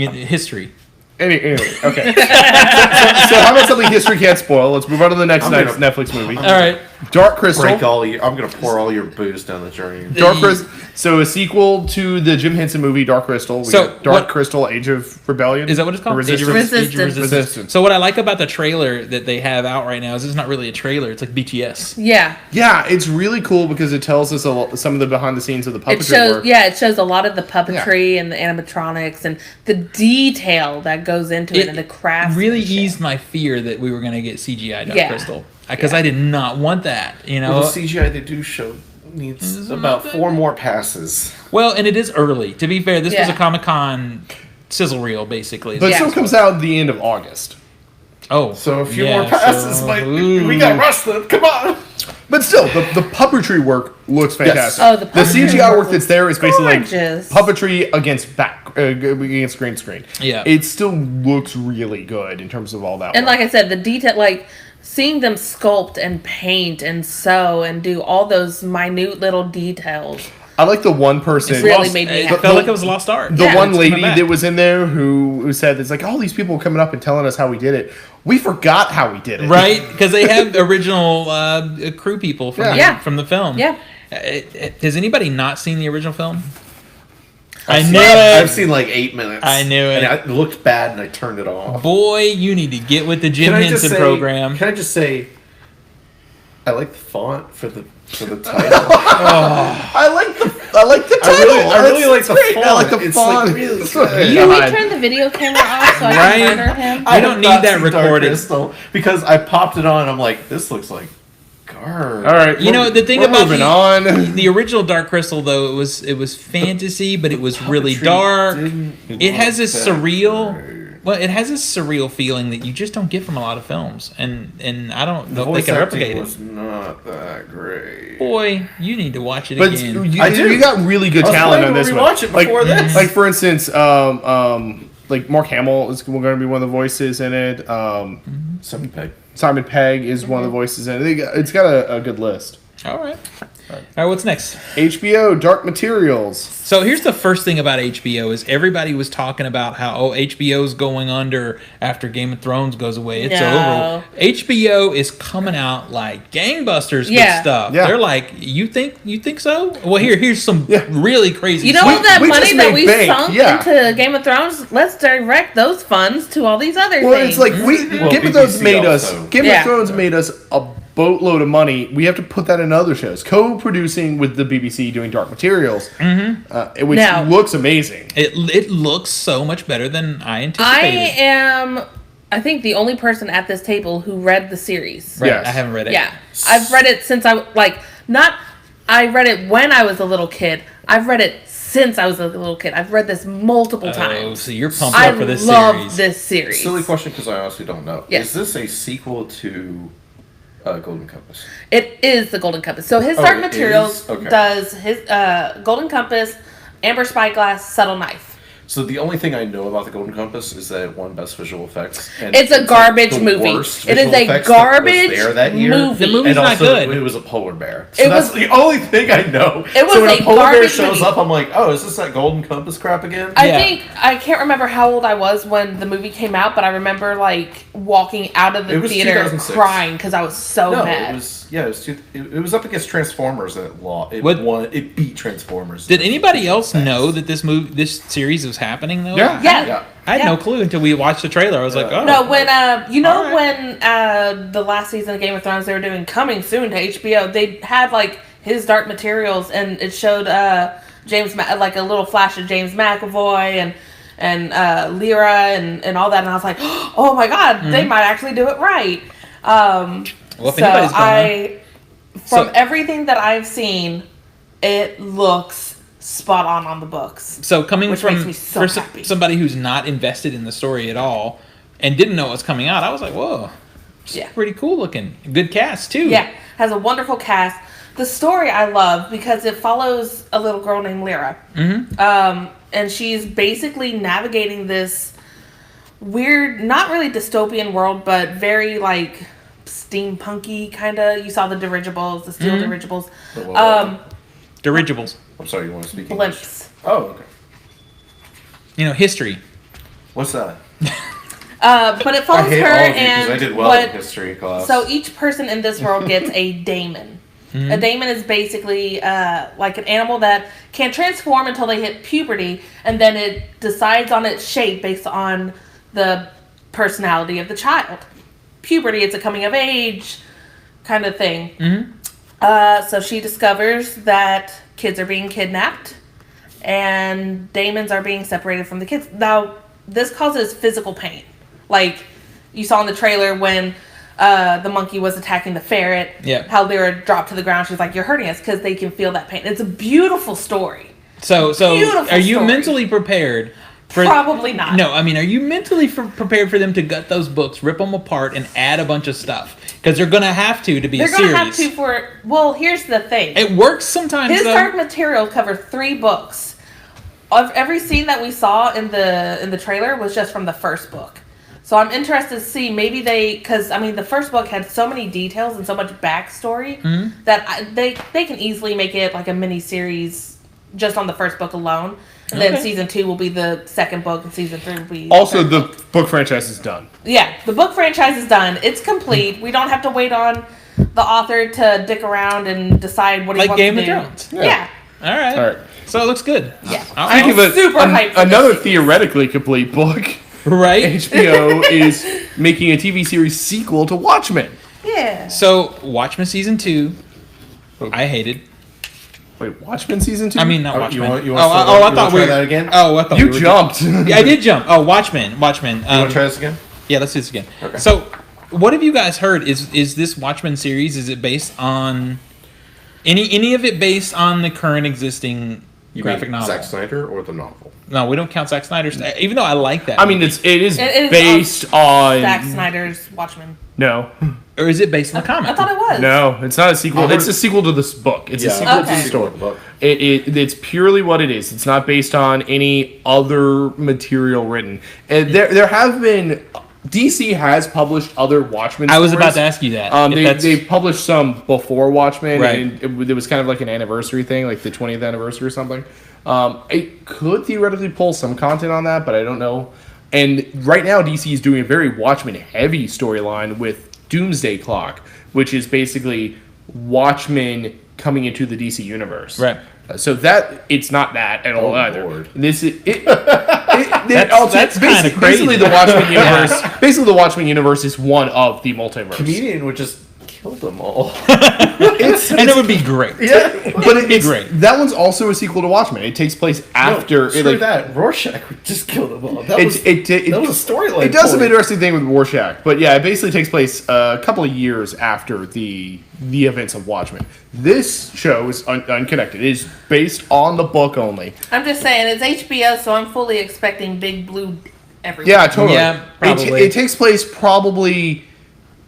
that. history. Anyway, okay. so how about something history can't spoil? Let's move on to the next I'm gonna- Netflix movie. All right. Dark Crystal. I'm gonna pour all your booze down the drain. Dark Crystal. So a sequel to the Jim Henson movie Dark Crystal. We So got Dark what- Crystal: Age of Rebellion. Is that what it's called? Or Resistance. Resistance. Age of Resistance. So what I like about the trailer that they have out right now is it's not really a trailer. It's like BTS. Yeah. Yeah, it's really cool because it tells us some of the behind the scenes of the puppetry It shows, work. yeah, it shows a lot of the puppetry and the animatronics and the detail that goes into it, and the craft. really eased my fear that we were going to get CGI Dark Yeah. Crystal. Because I did not want that, you know. Well, the CGI they do show needs about 4 more passes. Well, and it is early. To be fair, this was Yeah. a Comic-Con sizzle reel, basically. But it Yeah. still comes out at the end of August. oh, So a few yeah, more passes, so- but we got rusted. Come on. But still, the puppetry work looks fantastic. Oh, the puppetry CGI work work that's there is basically gorgeous. like puppetry against against green screen. Yeah. It still looks really good in terms of all that. And work. like I said, the detail, like seeing them sculpt and paint and sew and do all those minute little details. I like the one person. It's really made me It happy. felt like it was a lost art. The Yeah, one it's lady coming back. that was in there who said, it's like, all these people coming up and telling us how we did it. We forgot how we did it. Right? Because they have original crew people from, Yeah. from the film. Yeah. Has anybody not seen the original film? I've I seen- knew I've it. seen like 8 minutes. I knew it. And it looked bad, and I turned it off. Boy, you need to get with the Jim Henson program. Can I just say, I like the font for the title. I like the title. I really like the great. font. I like the It's font. like really It's good. good. Can we God. turn the video camera off so I Right. can murder him? I don't have need not that seen Dark recorded. Crystal because I popped it on. And I'm like, this looks like garbage. All right. You know, the thing we're about moving the- on. The original Dark Crystal, though, it was fantasy, but it was really Puppetry dark. didn't It has this look that surreal. great. Well, it has this surreal feeling that you just don't get from a lot of films, and I don't know The if they voice can acting replicate was it. not that great. Boy, you need to watch it But again. I do. you got really good I was talent planning on to this one. rewatch it before this. Like for instance, like Mark Hamill is going to be one of the voices in it. Simon Pegg. Simon Pegg is one of the voices in it. It's got a good list. All right. All right, what's next? HBO Dark Materials. So here's the first thing about HBO is everybody was talking about how HBO's going under after Game of Thrones goes away. It's No. over. HBO is coming out like gangbusters Yeah. with stuff. Yeah. They're like, you think so? Well, here's some Yeah. really crazy You know stuff. all that we money just that made we bank, sunk yeah. into Game of Thrones? Let's direct those funds to all these other Well, things. it's like Well, Game of Thrones BBC made us. also. Game Yeah. of Thrones made us a boatload of money. We have to put that in other shows. Co-producing with the BBC, doing Dark Materials, which Now- looks amazing. It looks so much better than I I anticipated. am, I think, the only person at this table who read the series. Right, Yes. I haven't read it. Yeah, I've read it since I read it when I was a little kid. I've read it since I was a little kid. I've read this multiple Oh, times. so you're pumped I up for this love series. this series. Silly question because I honestly don't know. Yes. Is this a sequel to Golden Compass? It is the Golden Compass. So his Oh, Dark it Materials is? Okay. does his Golden Compass, Amber Spyglass, Subtle Knife. So the only thing I know about the Golden Compass is that it won Best Visual Effects. And It's a garbage the movie. worst It is visual a effects that was garbage there that year. movie. The movie's And not also, good. it was a polar bear. So It that's was- the only thing I know. It was so when a a polar bear garbage shows movie. up, I'm like, oh, is this that Golden Compass crap again? I can't remember how old I was when the movie came out, but I remember like walking out of the It was theater 2006. crying because I was so no, mad. it was up against Transformers and it beat Transformers. Did anybody else know that this series was happening though? Yeah. Yeah. I had no clue until we watched the trailer. I was like, oh. No, when Alright. when the last season of Game of Thrones they were doing coming soon to HBO, they had like his Dark Materials and it showed like a little flash of James McAvoy and Lyra and all that, and I was like, oh my god, they might actually do it right. Well, if So anybody's gonna- from everything that I've seen, it looks spot on the books. So coming Which from makes me so happy. somebody who's not invested in the story at all and didn't know what was coming out, I was like, whoa, it's Yeah. pretty cool looking. Good cast too. Yeah, has a wonderful cast. The story I love because it follows a little girl named Lyra. Mm-hmm. And she's basically navigating this weird, not really dystopian world, but very like steampunky kind of. You saw the dirigibles, the steel dirigibles. Dirigibles. I'm sorry, you want to speak English? Blimps. Oh, okay. History. What's that? But it follows I hate her all of you and because I did well in history class. So each person in this world gets a daemon. Mm-hmm. A daemon is basically like an animal that can transform until they hit puberty, and then it decides on its shape based on the personality of the child. Puberty, it's a coming of age kind of thing. Mm-hmm. So she discovers that kids are being kidnapped, and daemons are being separated from the kids. Now, this causes physical pain. Like you saw in the trailer when the monkey was attacking the ferret. Yeah. How Lyra dropped to the ground. She's like, "You're hurting us," because they can feel that pain. It's a beautiful story. So Beautiful are you story. mentally prepared? Probably not. No, I mean, are you mentally prepared for them to gut those books, rip them apart, and add a bunch of stuff? Because they're gonna have to be They're a series. gonna have to for. Well, here's the thing. It works sometimes. His though. Dark Materials cover 3 books. Of every scene that we saw in the trailer was just from the first book. So I'm interested to see maybe because I mean the first book had so many details and so much backstory that they can easily make it like a mini series just on the first book alone, and then Okay. season 2 will be the second book and season 3 will be Also, third the book. book franchise is done. Yeah, the book franchise is done. It's complete. We don't have to wait on the author to dick around and decide what he Like wants Game to of do. Thrones. Yeah. All right. All right. So it looks good. Yeah. I'll Speaking of super hyped for another this. theoretically complete book, right. HBO is making a TV series sequel to Watchmen. Yeah. So Watchmen season 2, I hated. Wait, Watchmen season 2? I mean, not Oh, Watchmen. you want I to thought try we that again? Oh, I thought you we were- jumped. Yeah, I did jump. Oh, Watchmen. You want to try this again? Yeah, let's do this again. Okay. So, what have you guys heard? Is this Watchmen series? Is it based on any of it based on the current existing You graphic mean novel? Zack Snyder or the novel? No, we don't count Zack Snyder's. Even though I like that. I mean, it is It is based on. Zack Snyder's Watchmen. No. or is it based on the comic? I thought it was. No, it's not a sequel. I heard- It's a sequel to this book. It's a sequel Okay. to the Sequel story. to the book. It's purely what it is. It's not based on any other material written. And there have been DC has published other Watchmen. I was stories. about to ask you that. If They published some before Watchmen, Right. and it was kind of like an anniversary thing, like the 20th anniversary or something. It could theoretically pull some content on that, but I don't know. And right now, DC is doing a very Watchmen-heavy storyline with Doomsday Clock, which is basically Watchmen coming into the DC universe. Right. So that it's not that at all Oh, either. Lord. This is it. That's kinda crazy. Basically, the Watchmen universe. Basically, the Watchmen universe is one of the multiverse. Comedian would just kill them all. and it would be great. Yeah, but it's great. That one's also a sequel to Watchmen. It takes place after. No, screw that. Rorschach would just kill them all. That was a storyline. It does some point. interesting thing with Rorschach, but yeah, it basically takes place a couple of years after the events of Watchmen. This show is unconnected. It is based on the book only. I'm just saying, it's HBO, so I'm fully expecting Big Blue everywhere. Yeah, totally. Yeah, probably. It takes place probably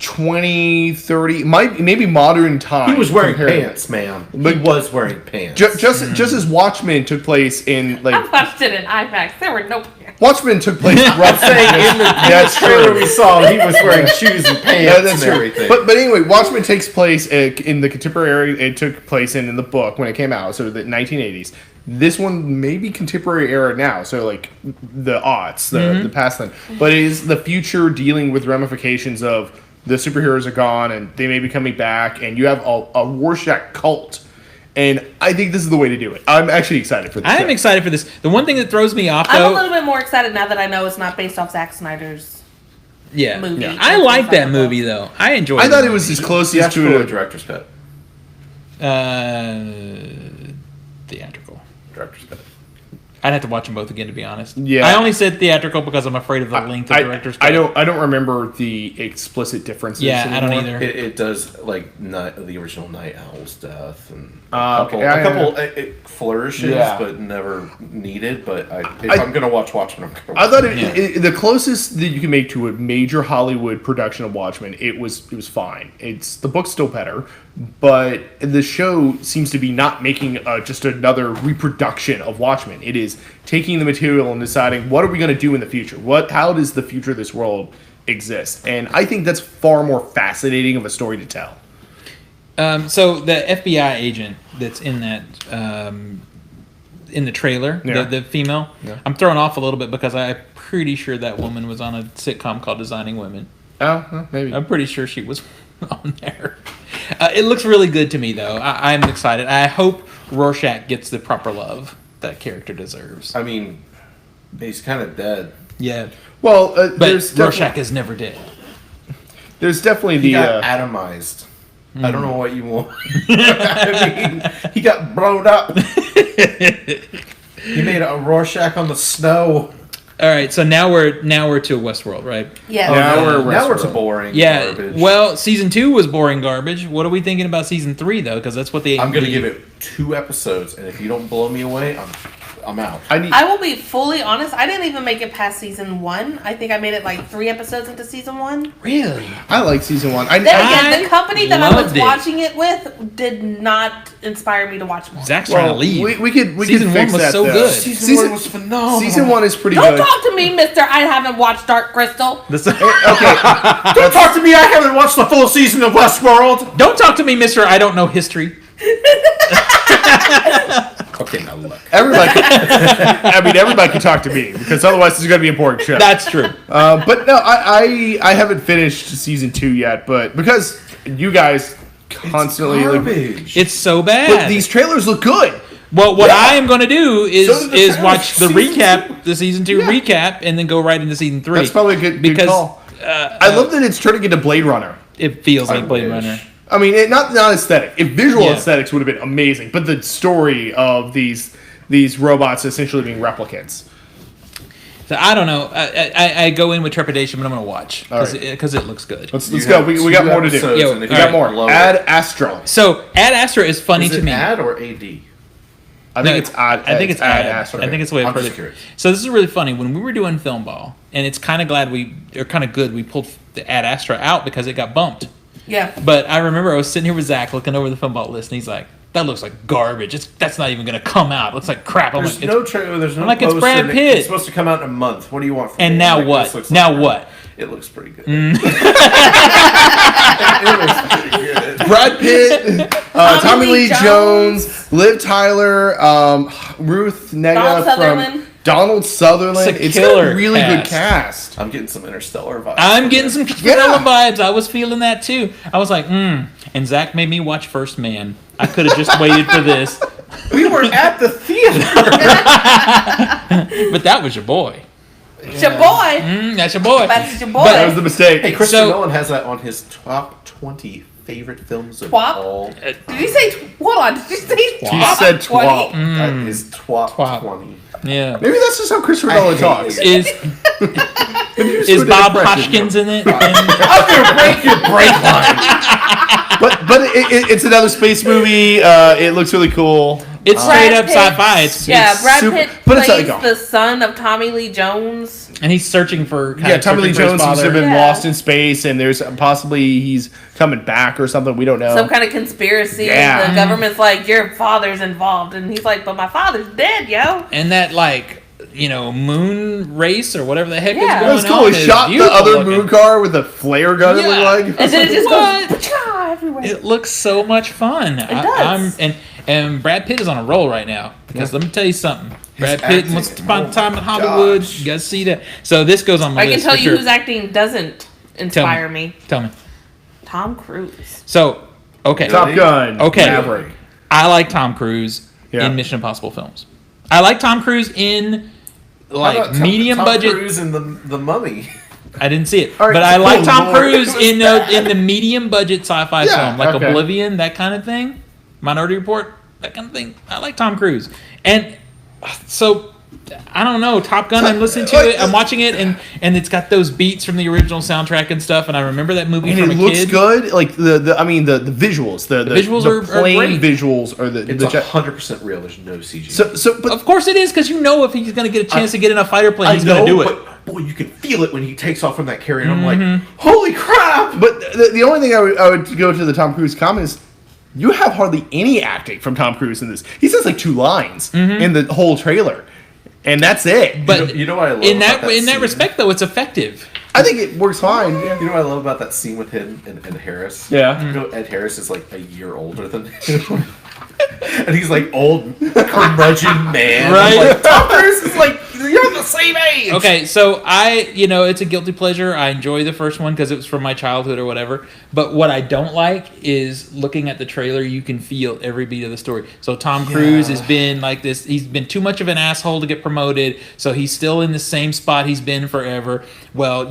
20, 30, maybe modern time. He was wearing compared- pants, man. But- He was wearing pants. Just as Watchmen took place in I like watched it in IMAX. There were no pants. Watchmen took place roughly. in the trailer we saw, he was wearing shoes and pants That's and true. everything. But anyway, Watchmen takes place in the contemporary. It took place in the book when it came out, so the 1980s. This one may be contemporary era now, so like the aughts, the past then. But it is the future dealing with ramifications of the superheroes are gone and they may be coming back, and you have a Rorschach cult. And I think this is the way to do it. I'm actually excited for this. I am excited for this. The one thing that throws me off, I'm a though, little bit more excited now that I know it's not based off Zack Snyder's yeah, movie. yeah. I like that movie though. I enjoyed. I the thought it movie. was as close as Theatrical to or it. director's cut? Theatrical. Director's cut. I'd have to watch them both again to be honest. Yeah. I only said theatrical because I'm afraid of the length of director's cut. I don't remember the explicit differences. Yeah, I don't anymore. either. It does like the original Night Owl's death and Okay. a couple it flourishes, Yeah. but never needed. But if I'm gonna watch Watchmen, I'm gonna. I Watch thought Yeah. the closest that you can make to a major Hollywood production of Watchmen, it was fine. The book's still better, but the show seems to be not making just another reproduction of Watchmen. It is taking the material and deciding what are we going to do in the future. How does the future of this world exist? And I think that's far more fascinating of a story to tell. So the FBI agent that's in that in the trailer, Yeah. the female, Yeah. I'm thrown off a little bit because I'm pretty sure that woman was on a sitcom called Designing Women. Oh, maybe. I'm pretty sure she was on there. It looks really good to me, though. I'm excited. I hope Rorschach gets the proper love that character deserves. I mean, he's kind of dead. Yeah, Well, but there's Rorschach is never dead. there's definitely He the got atomized. I don't know what you want. I mean, he got blown up. He made a Rorschach on the snow. All right, so now we're to Westworld, right? Yeah. Now we're to boring Yeah. garbage. Well, season 2 was boring garbage. What are we thinking about season 3 though? Because that's what they. I'm gonna give it 2 episodes, and if you don't blow me away, I'm out. I will be fully honest. I didn't even make it past season 1. I think I made it like 3 episodes into season 1. Really. I like season 1. Then again, the company that I was loved it. watching it with did not inspire me to watch more. Zach's trying to leave. We could Season fix 1 was that, so though. good. Season 1 was phenomenal. Season 1 is pretty Don't good. talk to me, Mister. I haven't watched Dark Crystal. This- Okay, Don't talk to me. I haven't watched the full season of Westworld. Don't talk to me, Mister. I don't know history. Okay, now look. everybody can talk to me because otherwise this is going to be an important show. That's true. But no, I haven't finished season 2 yet, but because you guys constantly Garbage. It's so but bad. these trailers look good. Well, what Yeah. I am going to do is So did the is trailers watch the for season recap, the season 2 recap, and then go right into season 3. That's probably a good because call. I love that it's turning into Blade Runner. it feels I like Blade wish. Runner. I mean, not aesthetic. If visual Yeah. aesthetics would have been amazing, but the story of these robots essentially being replicants. So I don't know. I go in with trepidation, but I'm going to watch All right. because it looks good. Let's You go. have We 2 got more to do. episodes, Yo, and if we We you got more. blow it- Ad Astra. So Ad Astra is funny Is to it me. ad or AD? I think it's Ad. I think it's Ad Astra. I think it's the way I've I'm heard just it. curious. So this is really funny. When we were doing Film Ball, and it's kind of good we pulled the Ad Astra out because it got bumped. Yeah. But I remember I was sitting here with Zach looking over the Film Ball list, and he's like, "That looks like garbage. That's not even going to come out. It looks like crap." I'm There's like, no trailer. There's no I'm like, it's poster, Brad and Pitt. It's supposed to come out in a month. What do you want from And me? now Like, what? this looks Now like what? It looks pretty good. Mm. It looks pretty good. Brad Pitt, Tommy Lee Jones, Liv Tyler, Ruth Nega Donald from Sutherland. Donald Sutherland. It's a It's a killer really good cast. cast. I'm getting some Interstellar vibes. I'm from getting it. some Vanilla vibes. I was feeling that too. I was like, And Zach made me watch First Man. I could have just waited for this. We were at the theater. But that was your boy. It's your boy. That's your boy. That's your boy. That was the mistake. Hey, Christopher So- Nolan has that on his top 20 favorite films of Twop? all. Did you say? Hold on. Did you say? He said twelve. That is top Twop. 20. Yeah. Maybe that's just how Christopher Nolan hate talks. it. Is Bob Hoskins in it? I'm gonna break your brake line. But it's another space movie. It looks really cool. It's straight up Brad Pitt- sci-fi. It's Brad super- Pitt but it's plays like- the son of Tommy Lee Jones. and he's searching for Tommy Lee Jones seems to have been Yeah. lost in space, and there's possibly he's coming back or something. We don't know. Some kind of conspiracy. Yeah. And the government's like, your father's involved. And he's like, but my father's dead, yo. And that moon race or whatever the heck Yeah. is It going was cool. on. He is shot the beautiful other looking. moon car with a flare gun. It Yeah. looked like. And then it just What? goes "Pachah," everywhere. It looks so much fun. It does. And Brad Pitt is on a roll right now because let me tell you something. Brad Pitt acting, wants to spend oh time my in Hollywood. gosh. You guys see that. So this goes on my I can list tell for you sure. whose acting doesn't inspire me. Tell me. Tom Cruise. So okay, Top Gun. Okay. Maverick. I like Tom Cruise Yeah. in Mission Impossible films. I like Tom Cruise in How about medium Tom budget. Cruise and the Mummy. I didn't see it, All right. but I like Oh, Tom Lord. Cruise in the medium budget sci-fi Yeah, film, like okay. Oblivion, that kind of thing, Minority Report, that kind of thing. I like Tom Cruise, and so I don't know. Top Gun. I'm listening to it. I'm watching it, and it's got those beats from the original soundtrack and stuff. And I remember that movie And from it a looks kid. good. Like the visuals, the visuals the are plain great. visuals are the It's jet- 100% real. There's no CG. but Of course it is, because you know if he's going to get a chance to get in a fighter plane, he's going to do it. But boy, you can feel it when he takes off from that carrier. And I'm Mm-hmm. like, holy crap! But the only thing I would go to the Tom Cruise comment is you have hardly any acting from Tom Cruise in this. He says like 2 lines in the whole trailer, and that's it. But You know what I love in about that that in that scene? respect, though, it's effective. I think it works fine. Yeah. You know what I love about that scene with him and Ed Harris? Yeah. You know, Ed Harris is like a year older than him. And he's like old curmudgeon man. Right. I'm like, Tom Cruise is like, you're the same age! Okay, so it's a guilty pleasure. I enjoy the first one because it was from my childhood or whatever. But what I don't like is looking at the trailer, you can feel every beat of the story. So Tom Cruise has been like this. He's been too much of an asshole to get promoted. So he's still in the same spot he's been forever. Well,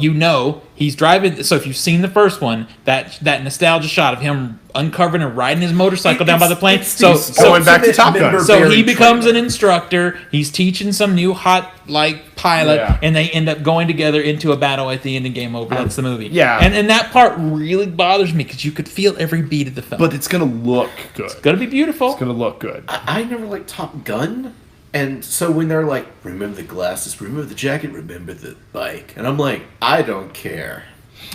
he's driving. So if you've seen the first one, that nostalgia shot of him uncovering and riding his motorcycle down by the plane. So going back to Top Gun. member So he buried becomes an trailer. instructor. He's teaching some new hot pilot, Yeah. and they end up going together into a battle at the end and game over. That's the movie. Yeah. and that part really bothers me because you could feel every beat of the film. But it's gonna look good. it's gonna be beautiful. It's gonna look good. I never liked Top Gun. And so when they're like, remember the glasses, remember the jacket, remember the bike. And I'm like, I don't care.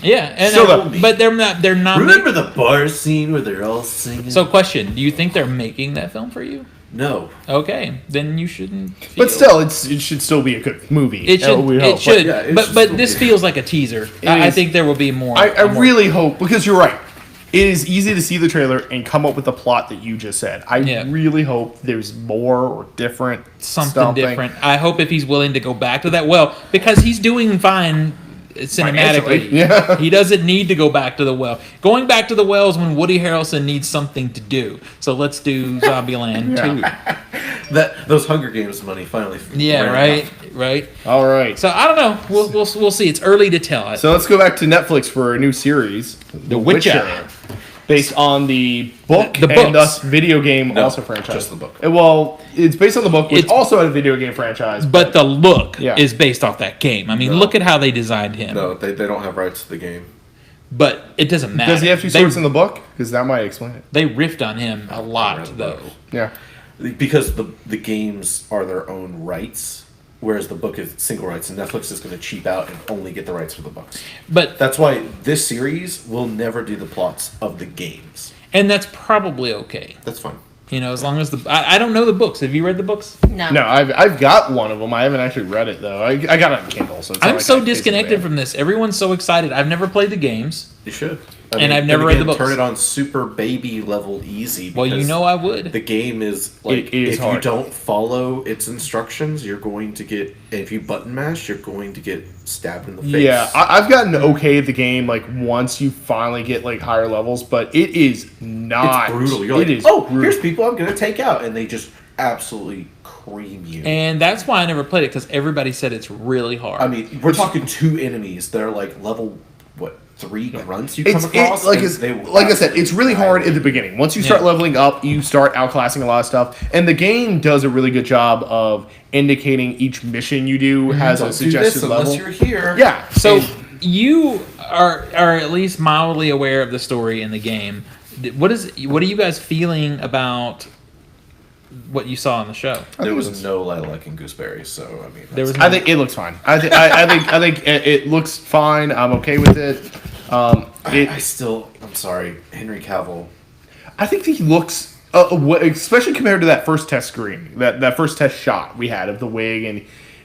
Yeah, and So but they're not. They're not. Remember the bar scene where they're all singing? So, question: do you think they're making that film for you? no. Okay, then you shouldn't. Feel. But still, it should still be a good movie. It should. we hope. It should. yeah, it's But just but a- this feels like a teaser. I is- think there will be more. I more. really hope, because you're right. It is easy to see the trailer and come up with the plot that you just said. I Yeah. really hope there's more or different something different. I hope if he's willing to go back to that well, because he's doing fine cinematically. Financially, yeah. He doesn't need to go back to the well. Going back to the well is when Woody Harrelson needs something to do. So let's do Zombieland 2. Those Hunger Games money finally. Yeah, ran right. All right. So I don't know. We'll see. It's early to tell. So let's go back to Netflix for a new series, The Witcher. based on the book The and books. thus video game No, also franchise. just the book. Well, it's based on the book, which It's- also had a video game franchise. But the look Yeah. is based off that game. I mean, No. look at how they designed him. No, they don't have rights to the game. But it doesn't matter. does he have 2 swords in the book? Because that might explain it. They riffed on him a I read lot, the though. book. Yeah. Because the games are their own rights, whereas the book is single rights, and Netflix is going to cheap out and only get the rights for the books. But That's why this series will never do the plots of the games. and that's probably okay. That's fine. You know, as long as I don't know the books. Have you read the books? No. No, I've got one of them. I haven't actually read it though. I got it on Kindle, so it's not I'm like so I basically disconnected have- from this. Everyone's so excited. I've never played the games. You should. And I've never read the books. Turn it on super baby level easy. Well, you because know I would. the game is like It is if hard. you don't follow its instructions, you're going to get. If you button mash, you're going to get stabbed in the face. Yeah, I've gotten okay at the game like once you finally get like higher levels, but it is not. it's brutal. You're It like, is oh, brutal. here's people I'm going to take out, and they just absolutely cream you. And that's why I never played it, because everybody said it's really hard. I mean, we're talking 2 enemies that are like level 3 grunts you come It's across. like and it's they will like I said, it's really hard absolutely at the beginning. Once you start Yeah. leveling up, you start outclassing a lot of stuff, and the game does a really good job of indicating each mission you do has Don't a do this suggested unless level. you're here. Yeah, so and- you are at least mildly aware of the story in the game. What are you guys feeling about what you saw on the show. There was no lilac and gooseberries, so I mean, There was I think it looks fine. I think it looks fine. I'm okay with it. I'm sorry, Henry Cavill. I think he looks, especially compared to that first test screen, that first test shot we had of the wig, and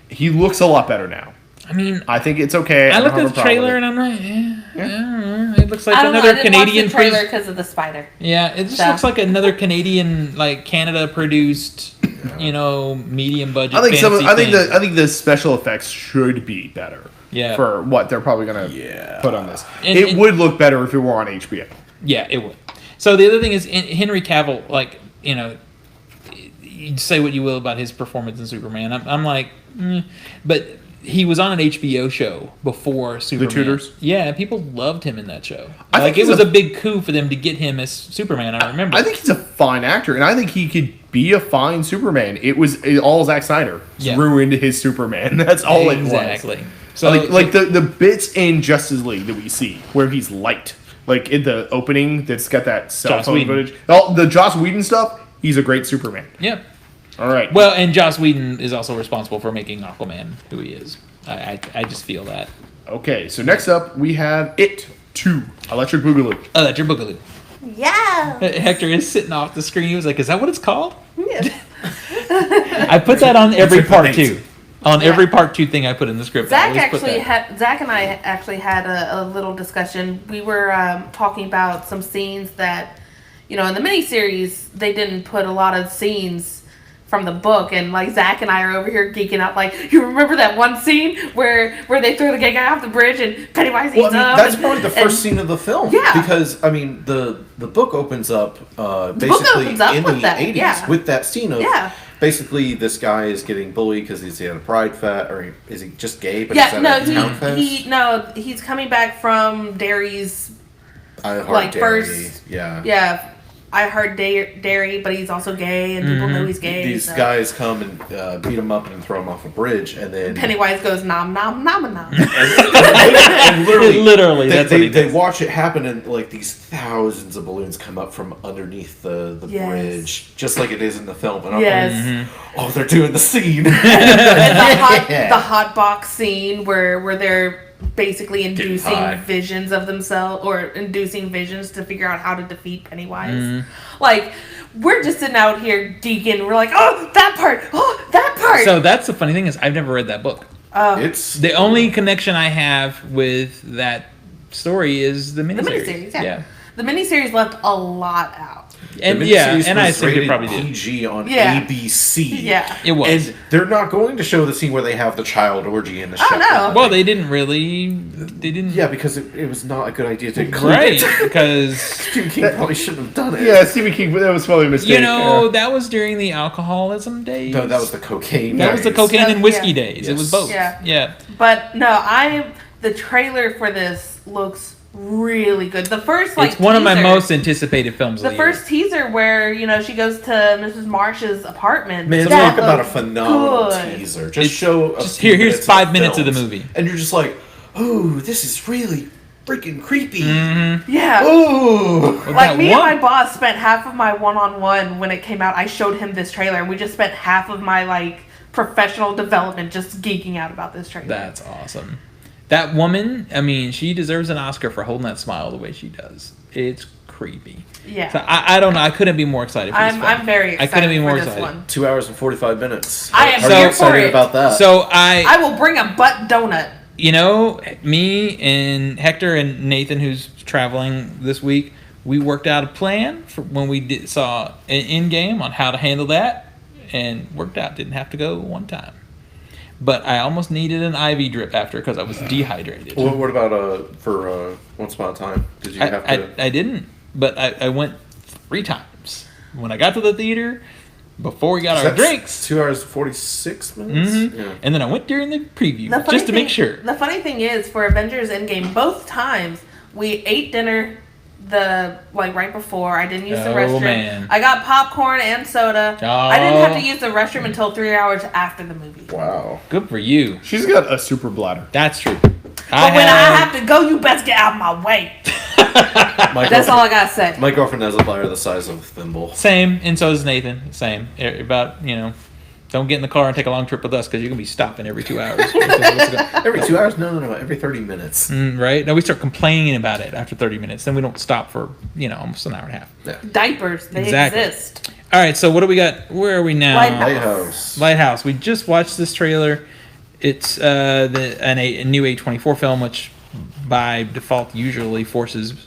he looks a lot better now. I mean, I think it's okay. I looked at the trailer and I'm like, I don't know. It looks like another Canadian watch the trailer because of the spider. Yeah, it just looks like another Canadian, like Canada produced, medium budget. I think fantasy thing. I think the special effects should be better. Yeah. For what they're probably gonna put on this, it would look better if it were on HBO. Yeah, it would. So the other thing is Henry Cavill, like you say what you will about his performance in Superman. I'm like, but he was on an HBO show before Superman. The Tudors? Yeah, people loved him in that show. I think it was a big coup for them to get him as Superman, I remember. I think he's a fine actor, and I think he could be a fine Superman. It was all Zack Snyder ruined his Superman. That's all it was. Exactly. So like the bits in Justice League that we see where he's light, like in the opening that's got that cell phone footage. All the Joss Whedon stuff, he's a great Superman. Yeah. All right. Well, and Joss Whedon is also responsible for making Aquaman who he is. I just feel that. Okay, so next up we have It 2, Electric Boogaloo. Electric Boogaloo. Yeah. Hector is sitting off the screen. He was like, "Is that what it's called?" Yes. I put that on every part 2. On every part 2 thing I put in the script. Zach and I actually had a little discussion. We were talking about some scenes that, in the miniseries, they didn't put a lot of scenes from the book, and like Zach and I are over here geeking out. Like, you remember that one scene where they throw the gay guy off the bridge and Pennywise eats him? That's probably the first scene of the film. Yeah. Because I mean, the book opens up basically in the 80s with that scene of basically this guy is getting bullied because he's in a pride fest, or is he just gay? But he's at a town fest? He's coming back from Derry's first I heard dairy, but he's also gay, and people know he's gay. These guys come and beat him up and throw him off a bridge, and then Pennywise goes nom nom nom nom. and literally, that's what he they does. watch it happen, and like these thousands of balloons come up from underneath the bridge, just like it is in the film. And I'm like, oh, they're doing the scene. And the hot box scene where they're basically inducing visions of themselves, or inducing visions to figure out how to defeat Pennywise. Like, we're just sitting out here geeking. We're like, oh, that part. So that's the funny thing is I've never read that book. It's the only connection I have with that story is the miniseries. The miniseries, The miniseries left a lot out. And I assume it probably did. PG on ABC. Yeah, it was. And they're not going to show the scene where they have the child orgy in the show. Oh no! Well, they didn't. Yeah, because it was not a good idea to include right, it. Because Stephen King probably shouldn't have done it. Yeah, Stephen King, that was probably a mistake. That was during the alcoholism days. No, that was the cocaine. That was the cocaine and whiskey days. Yes. It was both. Yeah. But no, the trailer for this looks really good. The first it's one of my most anticipated films. The first teaser where she goes to Mrs. Marsh's apartment. Man, talk about a phenomenal teaser. Here's 5 minutes of the movie, and you're just like, oh, this is really freaking creepy. Mm-hmm. Yeah. Oh, like me and my boss spent half of my one-on-one when it came out. I showed him this trailer, and we just spent half of my professional development just geeking out about this trailer. That's awesome. That woman, I mean, she deserves an Oscar for holding that smile the way she does. It's creepy. Yeah. So I don't know. I couldn't be more excited for this film. I'm very excited. I couldn't be more for this excited. one. 2 hours and 45 minutes. I am so excited about that. So I will bring a butt donut. Me and Hector and Nathan, who's traveling this week, we worked out a plan for when we saw an in-game on how to handle that, and worked out. Didn't have to go one time. But I almost needed an IV drip after because I was dehydrated. Well, what about for Once Upon a Time? Did you have to? I didn't, but I went 3 times. When I got to the theater, before we got our drinks. 2 hours and 46 minutes? Mm-hmm. Yeah. And then I went during the preview just to make sure. The funny thing is, for Avengers Endgame, both times we ate dinner right before. I didn't use the restroom. Man. I got popcorn and soda. Oh. I didn't have to use the restroom until 3 hours after the movie. Wow. Good for you. She's got a super bladder. That's true. But when I have to go, you best get out of my way. That's all I gotta say. My girlfriend has a bladder the size of a thimble. Same, and so does Nathan. Same. About, don't get in the car and take a long trip with us because you're going to be stopping every 2 hours. Every 2 hours? No. Every 30 minutes. Right? No, we start complaining about it after 30 minutes. Then we don't stop for, almost an hour and a half. Yeah. Diapers, they exist. All right, so what do we got? Where are we now? Lighthouse. We just watched this trailer. It's a new A24 film, which by default usually forces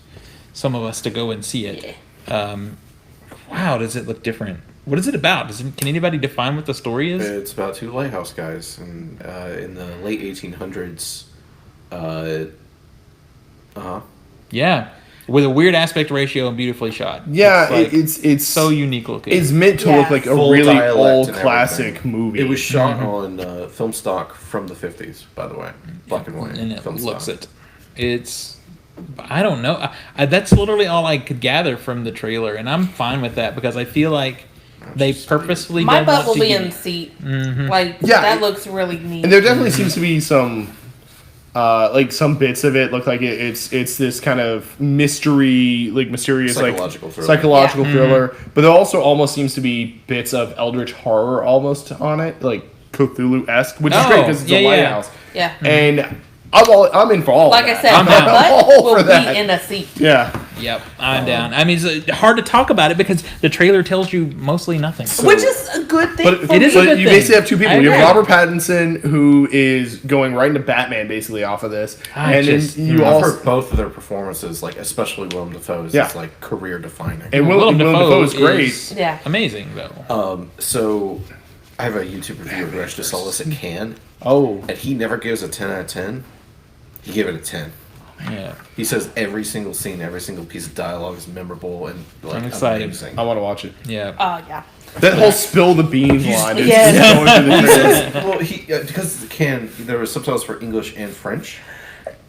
some of us to go and see it. Wow, does it look different? What is it about? Can anybody define what the story is? It's about two lighthouse guys in the late 1800s. Yeah, with a weird aspect ratio and beautifully shot. Yeah, it's so unique looking. It's meant to look like a Full really dialect old and classic everything. movie. It was shot on film stock from the 50s, by the way, black and white. and it film looks stock. it. It's. I don't know. That's literally all I could gather from the trailer, and I'm fine with that because I feel like they purposefully. My don't butt want will to be get- in the seat. Mhm. That looks really neat. And there definitely seems to be some, some bits of it look like it's this kind of mysterious, Psychological thriller. psychological thriller. But there also almost seems to be bits of eldritch horror almost on it, like Cthulhu-esque, which is great because it's a lighthouse. Yeah. And I'm in for all. Like of I that. said, I'm my down. butt All will for that. be in a seat. Yeah. Yep, I'm down. I mean, it's hard to talk about it because the trailer tells you mostly nothing. Which is a good thing. But for It is a me. good you thing. basically have two people. I You have agree. Robert Pattinson, who is going right into Batman basically off of this, and then you I've also heard both of their performances, especially Willem Dafoe's, Yeah. is career defining. and Willem Dafoe is great. is Yeah. amazing though. So I have a YouTube reviewer who actually saw this at Cannes, Oh, and he never gives a 10 out of 10. He gave it a 10. Yeah, He says every single scene, every single piece of dialogue is memorable and I'm excited. amazing. I want to watch it. yeah. Yeah. That whole spill the beans line is Yes. just going through the trailer. Well, because there were subtitles for English and French,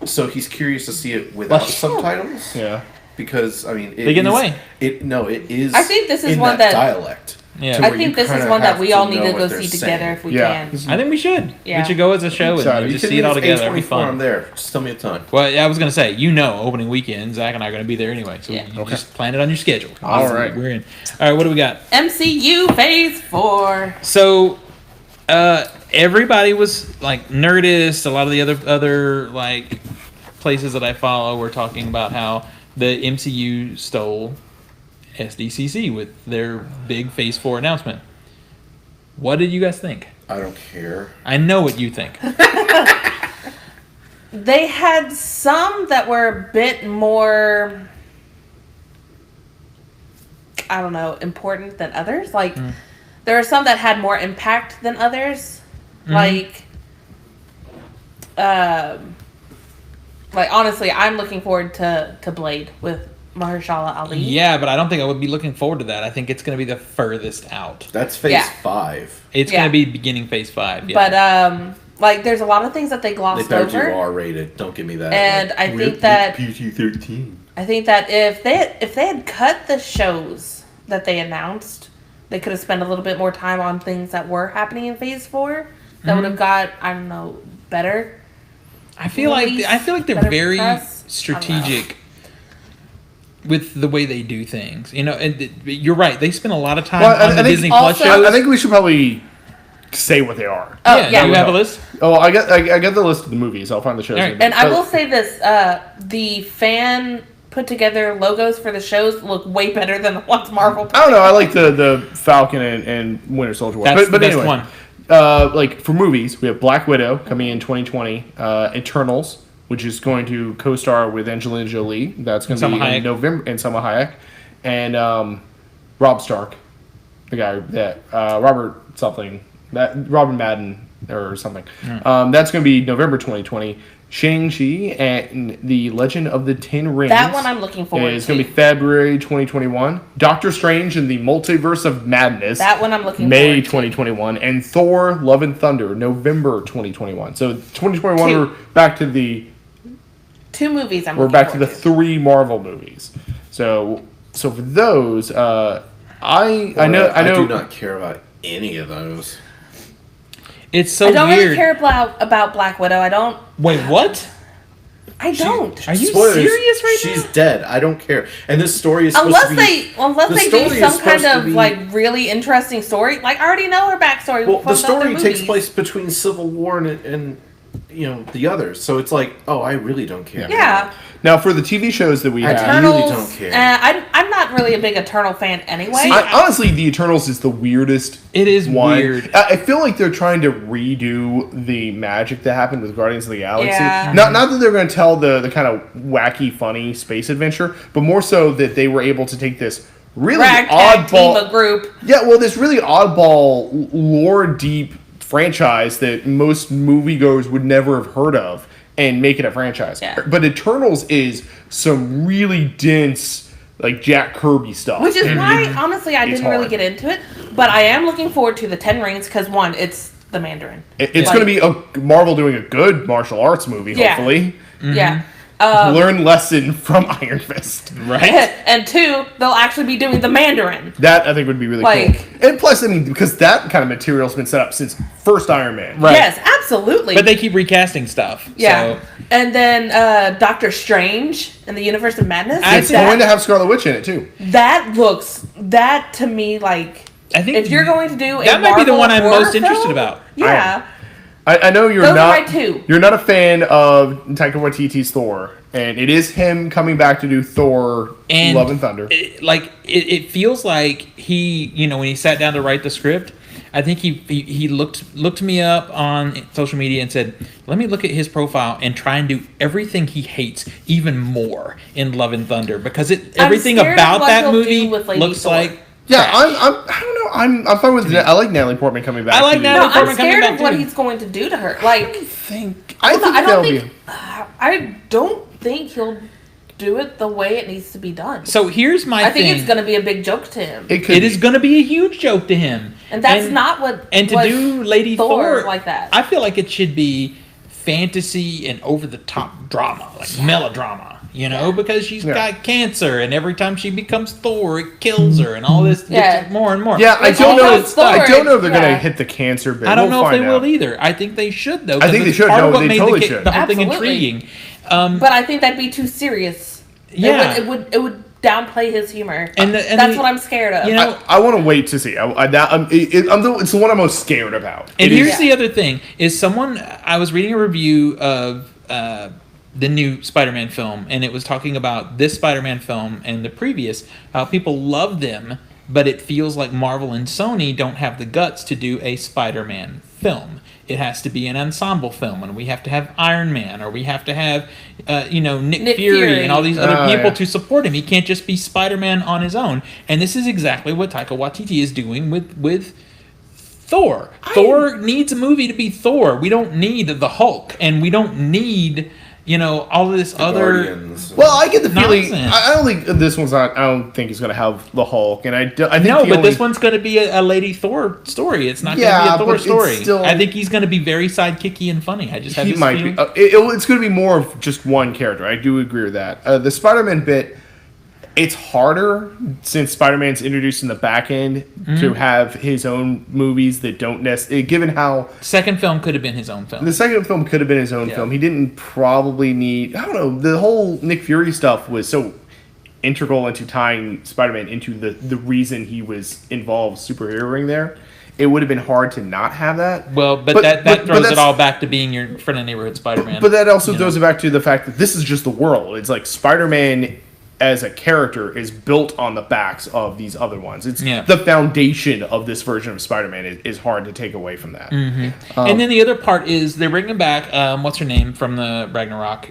so he's curious to see it without subtitles. Yeah. Because it They get in the is- way. It is. I think this is in one that that- dialect. Yeah. to I where you think this is kinda one that have we to all need know to what go they're see saying. together if we Yeah. can. I think we should. Yeah. We should go as a show and Excited. just You see it all can together. It'd be A24, I'm fun. there. Just tell me a time. Well, yeah, I was gonna say, opening weekend, Zach and I are gonna be there anyway, so Yeah. you just plan it on your schedule. All right. We're in. All right, what do we got? MCU Phase 4. So, everybody was Nerdist. A lot of the other places that I follow were talking about how the MCU stole SDCC with their big Phase 4 announcement. What did you guys think? I don't care. I know what you think. They had some that were a bit more, I don't know, important than others. There are some that had more impact than others. Honestly, I'm looking forward to Blade with Mahershala Ali. Yeah, but I don't think I would be looking forward to that. I think it's going to be the furthest out. That's Phase Yeah. 5. It's Yeah. going to be beginning Phase 5. Yeah. But there's a lot of things that they They glossed better do over. R-rated. Don't give me that. And I think that PG-13. I think that if they had cut the shows that they announced, they could have spent a little bit more time on things that were happening in Phase 4. That would have got, I don't know, better. I feel like they're better very press? strategic with the way they do things. And you're right. They spend a lot of time Well, on the Disney Plus also- shows. I think we should probably say what they are. Oh, yeah, yeah. do you have a list? Oh, I got the list of the movies. I'll find the shows. All right. in a bit. And I But- will say this: the fan put together logos for the shows look way better than the ones Marvel. Put I don't know. I like the Falcon and Winter Soldier one. That's but the best anyway, one. for movies, we have Black Widow coming in 2020, Eternals, which is going to co-star with Angelina Jolie. That's going to be Salma Hayek. in November, and Salma Hayek, and Rob Stark, the guy that Robert Madden or something. That's going to be November 2020. Shang-Chi and the Legend of the Ten Rings. That one I'm looking forward It's to. going to be February 2021. Doctor Strange and the Multiverse of Madness. That one I'm looking May forward to. 2021. And Thor: Love and Thunder, November 2021. So 2021, Two. we're back to the 2 movies I'm we're looking back to the forward to. 3 Marvel movies. So for those, I I know. do not care about any of those. It's so I don't weird. really care about Black Widow. I don't. Wait, what? I don't. Are you Spoilers, serious right she's now? dead. I don't care. And this story is supposed Unless to be... they story do is some kind supposed to of be- like really interesting story. Like I already know her backstory. Well, from the story other takes movies. place between Civil War and the others. So it's like, oh, I really don't care. Yeah. Now, for the TV shows that we I have, really don't care. I'm not really a big Eternal fan anyway. honestly, the Eternals is the weirdest. It is one. weird. I feel like they're trying to redo the magic that happened with Guardians of the Galaxy. Yeah. Not that they're going to tell the kind of wacky, funny space adventure, but more so that they were able to take this really Ragtag team oddball of group. Yeah, well, this really oddball, lore deep franchise that most moviegoers would never have heard of and make it a franchise. Yeah. But Eternals is some really dense, like Jack Kirby stuff. Which is why, honestly, I It's didn't really hard. get into it. But I am looking forward to the Ten Rings because one, it's the Mandarin. It's Like- going to be Marvel doing a good martial arts movie, Yeah. hopefully. Yeah. Learn lesson from Iron Fist. Right? And two, they'll actually be doing the Mandarin. That, I think, would be really Like- cool. And plus, I mean, because that kind of material's been set up since first Iron Man. Right. Yes, absolutely. But they keep recasting stuff. yeah. So And then Doctor Strange and the Universe of Madness. It's going to have Scarlet Witch in it, too. That to me, like, I think if you're going to do a that might be the Marvel one I'm horror most interested film, about. Yeah. I know you're Those are not. my two. You're not a fan of Taika Waititi's Thor, and it is him coming back to do Thor: And Love and Thunder. It feels like he, when he sat down to write the script, I think he looked me up on social media and said, let me look at his profile and try and do everything he hates even more in Love and Thunder, because everything scared of about what that he'll movie do with Lady looks Thor. like Yeah, trash. I don't know. I'm fine with. I like Natalie Portman coming back. I like to do Natalie No, that. I'm Portman coming scared back of what too. he's going to do to her. Like, I think I that'll be. I don't think he'll do it the way it needs to be done. So here's my I think thing. it's going to be a big joke to him. It could. It is going to be a huge joke to him, And that's not what. And to what do Lady Thor Thor like that. I feel like it should be fantasy and over the top drama, like melodrama. Because she's Yeah. got cancer, and every time she becomes Thor, it kills her, and all this Yeah. gets more and more. Yeah, I It's don't know. almost Thor, I don't know if they're yeah. gonna hit the cancer bit. I don't We'll know if they find will out. either. I think they should, though. I think 'cause they it's should. part of No, what they made totally the, should. the whole thing Absolutely. intriguing. But I think that'd be too serious. Yeah. It would downplay his humor. And that's what I'm scared of. I want to wait to see. It's the one I'm most scared about. And It here's is- the other thing: I was reading a review of the new Spider-Man film, and it was talking about this Spider-Man film and the previous, how people love them, but it feels like Marvel and Sony don't have the guts to do a Spider-Man film. It has to be an ensemble film, and we have to have Iron Man, or we have to have, Nick Fury and all these other people to support him. He can't just be Spider-Man on his own. And this is exactly what Taika Waititi is doing with Thor. Thor needs a movie to be Thor. We don't need the Hulk, and we don't need, all of this other. Guardians. Well, I get the feeling. Nonsense. I don't think this one's not. I don't think he's gonna have the Hulk, and I think No, the but only- this one's going to be a Lady Thor story. It's not Yeah, going to be a but Thor it's story. still- I think he's going to be very sidekicky and funny. I just have He this might feeling. be. It's going to be more of just one character. I do agree with that. The Spider-Man bit, it's harder since Spider-Man's introduced in the back end to have his own movies that don't necessarily. Given how Second film could have been his own film. the second film could have been his own film, he didn't probably need. I don't know. The whole Nick Fury stuff was so integral into tying Spider-Man into the reason he was involved superheroing there. It would have been hard to not have that. Well, but that throws it that's- all back to being your friend of neighborhood Spider-Man. But that also throws it back to the fact that this is just the world. It's like Spider-Man as a character is built on the backs of these other ones. It's the foundation of this version of Spider-Man is hard to take away from that. And then the other part is they're bringing back what's her name from the Ragnarok?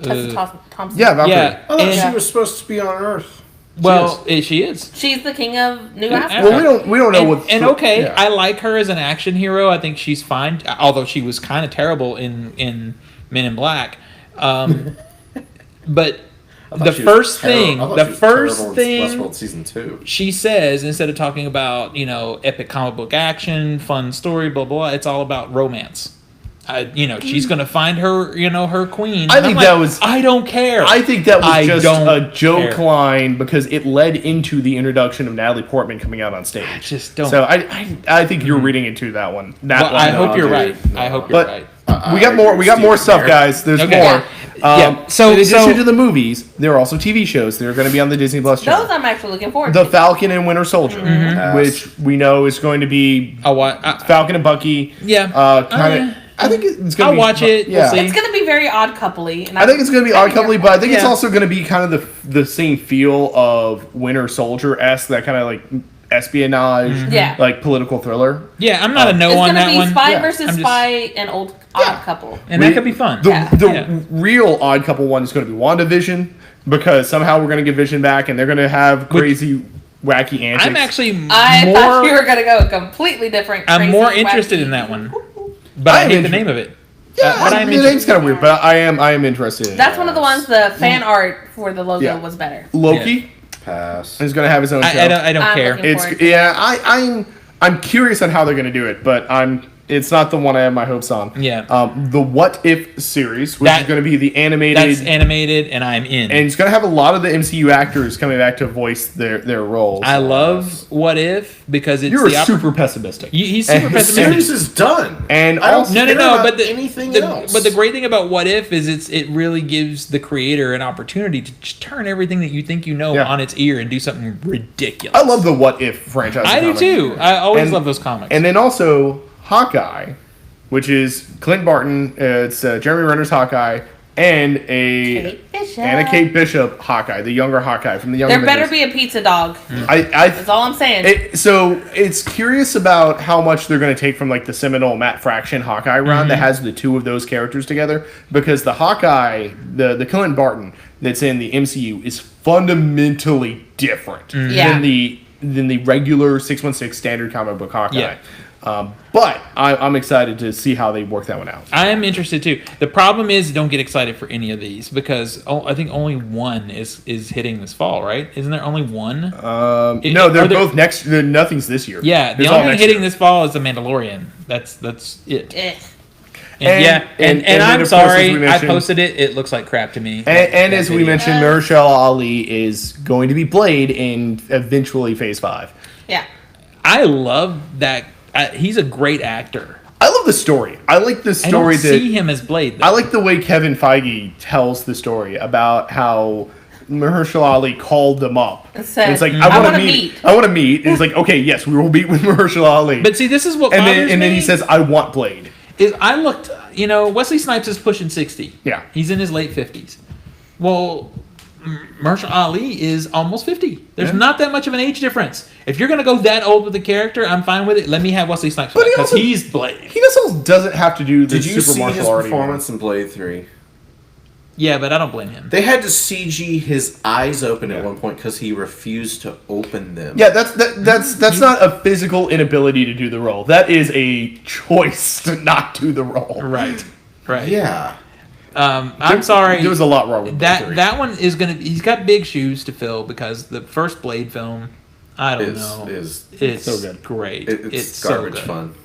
Tessa Thompson. Yeah, Valkyrie. Yeah, I thought and- she was supposed to be on Earth. well, she is. She's the king of New Astra. Well, we don't know what. And okay, yeah. I like her as an action hero. I think she's fine, although she was kind of terrible in Men in Black. But the first thing Westworld season 2. she says, instead of talking about epic comic book action, fun story, blah blah, it's all about romance. She's gonna find her, her queen. I think that was. I don't care. I think that was just don't a joke care. line because it led into the introduction of Natalie Portman coming out on stage. I just don't. So I think you're reading into that one. Well, I hope you're dude, right. no. I hope you're But right. we got more. We got more stuff, guys. There's Okay. more. So in addition to the movies, there are also TV shows that are going to be on the Disney Plus channel. Those I'm actually looking forward The to. Falcon and Winter Soldier, which we know is going to be Falcon and Bucky. Yeah. I think it's going to be. I'll watch it. Yeah. We'll see. It's going to be very odd coupley. I think it's going to be odd coupley, but I think it's Yeah. also going to be kind of the same feel of Winter Soldier-esque, that kind of like espionage, Yeah. like political thriller. Yeah, I'm not a no It's on going to that be one. spy Yeah. versus I'm just- spy and odd couple. And that could be fun. The real odd couple one is going to be WandaVision, because somehow we're going to get Vision back, and they're going to have crazy, wacky antics. I'm actually I thought you were going to go a completely different. I'm crazy, more interested wacky- in that one, but I hate the name of it. Yeah, but I'm the name's kind of weird, but I am interested in it. That's one of the ones. The fan art for the logo Yeah. was better. Loki Pass. is going to have his own show. I don't I'm care. looking It's forward to I'm curious on how they're going to do it, but it's not the one I have my hopes on. Yeah. The What If series, which That- is going to be the animated, That's animated, and I'm in. and it's going to have a lot of the MCU actors coming back to voice their roles. I love What If because it's You're the super pessimistic. He's super And The pessimistic. series is done. And I don't also- No, care about but anything else. But the great thing about What If is it really gives the creator an opportunity to just turn everything that you think you know Yeah. on its ear and do something ridiculous. I love the What If franchise. I do comic. too. I always And- love those comics. And then also Hawkeye, which is Clint Barton. It's Jeremy Renner's Hawkeye and Kate Bishop. a Kate Bishop Hawkeye, the younger Hawkeye from the Young There better Avengers. be a pizza dog. That's all I'm saying. So it's curious about how much they're going to take from like the seminal Matt Fraction Hawkeye run that has the two of those characters together, because the Hawkeye, the Clint Barton that's in the MCU is fundamentally different Yeah. than the regular 616 standard comic book Hawkeye. Yeah. But I'm excited to see how they work that one out. I am interested too. The problem is, don't get excited for any of these because I think only one is hitting this fall, right? Isn't there only one? No, Are they're there- both next. Nothing's this year. Yeah, the It's all only thing next hitting year. this fall is The Mandalorian. That's it. Eh. And And I'm then, of course, as sorry, we I mentioned- posted it. It looks like crap to me. And That as we video. mentioned, Mahershala Ali is going to be Blade in eventually Phase 5. Yeah. I love that. He's a great actor. I love the story. I like the I story don't that see him as Blade. Though. I like the way Kevin Feige tells the story about how Mahershala Ali called them up. And said, it's like "I I want wanna to meet." I want to meet. And it's like, okay, yes, we will meet with Mahershala Ali. But see, this is what and bothers then me. he says, I want Blade. Is I looked, Wesley Snipes is pushing 60. Yeah. He's in his late 50s. Well, Mahershala Ali is almost 50. There's not that much of an age difference. If you're going to go that old with the character, I'm fine with it. Let me have Wesley Snipes But he because also- he's Blade. He also doesn't have to do the Did you super see martial his arts. performance in Blade 3? Yeah, but I don't blame him. They had to CG his eyes open at one point because he refused to open them. Yeah, that's not a physical inability to do the role. That is a choice to not do the role. Right. Yeah. I'm sorry. There was a lot wrong with Blade 3. that one is going to... He's got big shoes to fill because the first Blade film, I don't know. It's so good. Great. It's so garbage good. fun.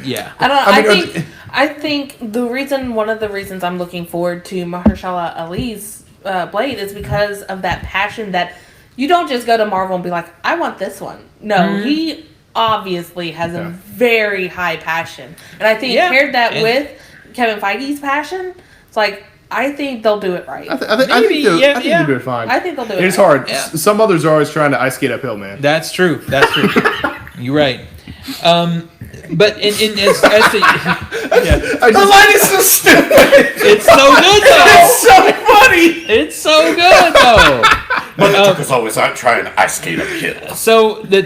Yeah. I don't know. I mean, I think one of the reasons I'm looking forward to Mahershala Ali's Blade is because of that passion that you don't just go to Marvel and be like, I want this one. No, he obviously has a very high passion. And I think paired that with Kevin Feige's passion, it's like, I think they'll do it right. I think Maybe, they'll yeah. do it fine. I think they'll do it It's right. hard. Yeah. Some others are always trying to ice skate uphill, man. That's true. You're right. But as to, The line is so stupid. it's so good though. It's so funny. It's so good though. But it took us always out trying to ice skate uphill. So they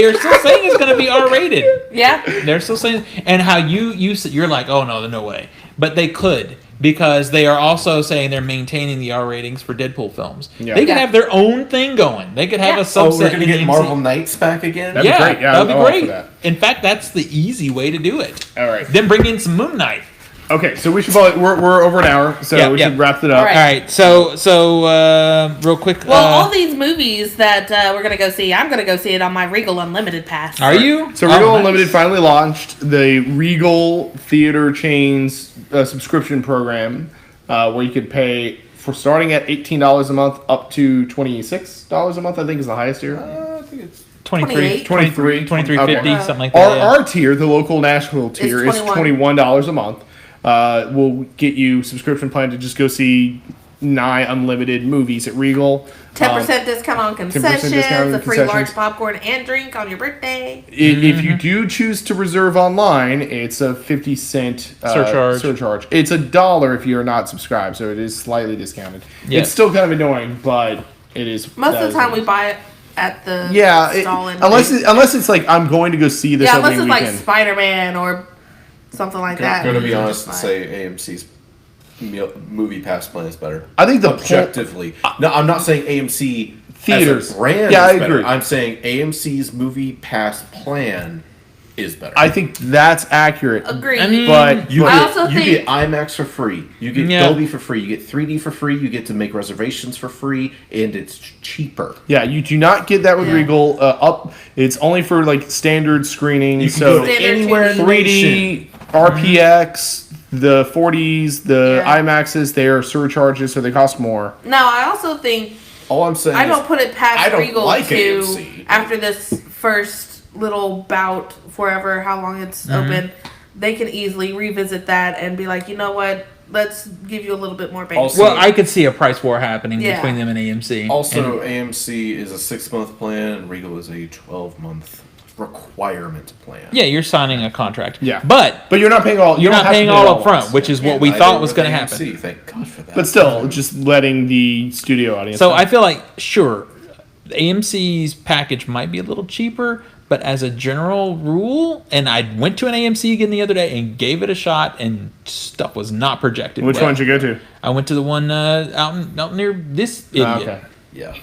are still saying it's going to be R-rated. Yeah. They're still saying, and how you're like, oh no way, but they could. Because they are also saying they're maintaining the R ratings for Deadpool films. Yeah. They could Yeah. have their own thing going. They could have a subset. Oh, we're going to in get the Marvel MCU. Knights back again? That'd be great. Yeah, that'd be I'm all for great. that. In fact, that's the easy way to do it. All right. Then bring in some Moon Knight. Okay, so we should probably we're over an hour, so Yeah, we yeah. should wrap it up. All right. All right, so real quick. Well, all these movies that we're going to go see, I'm going to go see it on my Regal Unlimited pass. Are you? So Regal Oh, nice. Unlimited finally launched the Regal Theater Chains subscription program, where you could pay for starting at $18 a month up to $26 a month. I think is the highest tier. I think it's 23, 23, 23.50, Okay. something like that. Our tier, the local national tier, is $21. $21 a month. will get you subscription plan to just go see nigh unlimited movies at Regal. 10% discount on 10% concessions, discount on a free concessions. large popcorn and drink on your birthday. If you do choose to reserve online, it's a 50-cent surcharge. It's $1 if you're not subscribed, so it is slightly discounted. Yeah. It's still kind of annoying, but it is. Most of the time we buy it at the stall. Unless it's like I'm going to go see this. Unless it's weekend. like Spider-Man or something like that. I'm going to be honest and say AMC's movie pass plan is better. I think objectively. No, I'm not saying AMC theaters as a brand I is better. agree. I'm saying AMC's movie pass plan is better. I think that's accurate. Agreed. I mean, But you I get IMAX for free. You get Dolby for free. You get 3D for free. You get to make reservations for free, and it's cheaper. Yeah, you do not get that with Regal. It's only for like standard screening. You can so go to anywhere in the 3D, RPX, the 40s, the IMAXs, they are surcharges, so they cost more. Now, I also think All I'm saying I don't put it past Regal like to AMC. after this first little bout, forever how long it's open, they can easily revisit that and be like, you know what? Let's give you a little bit more bang. Also- Well, I could see a price war happening Yeah. between them and AMC. Also, AMC is a 6-month plan, and Regal is a 12-month requirement plan. Yeah, you're signing a contract. Yeah. But you're not paying all. you're not paying all up front, which is what we Neither thought was with going to AMC. happen. Thank God for that. But still, just letting the studio audience. So know. I feel like, sure, AMC's package might be a little cheaper, but as a general rule, and I went to an AMC again the other day and gave it a shot, and stuff was not projected. Which well. one did you go to? I went to the one out near this idiot. Okay. Yeah.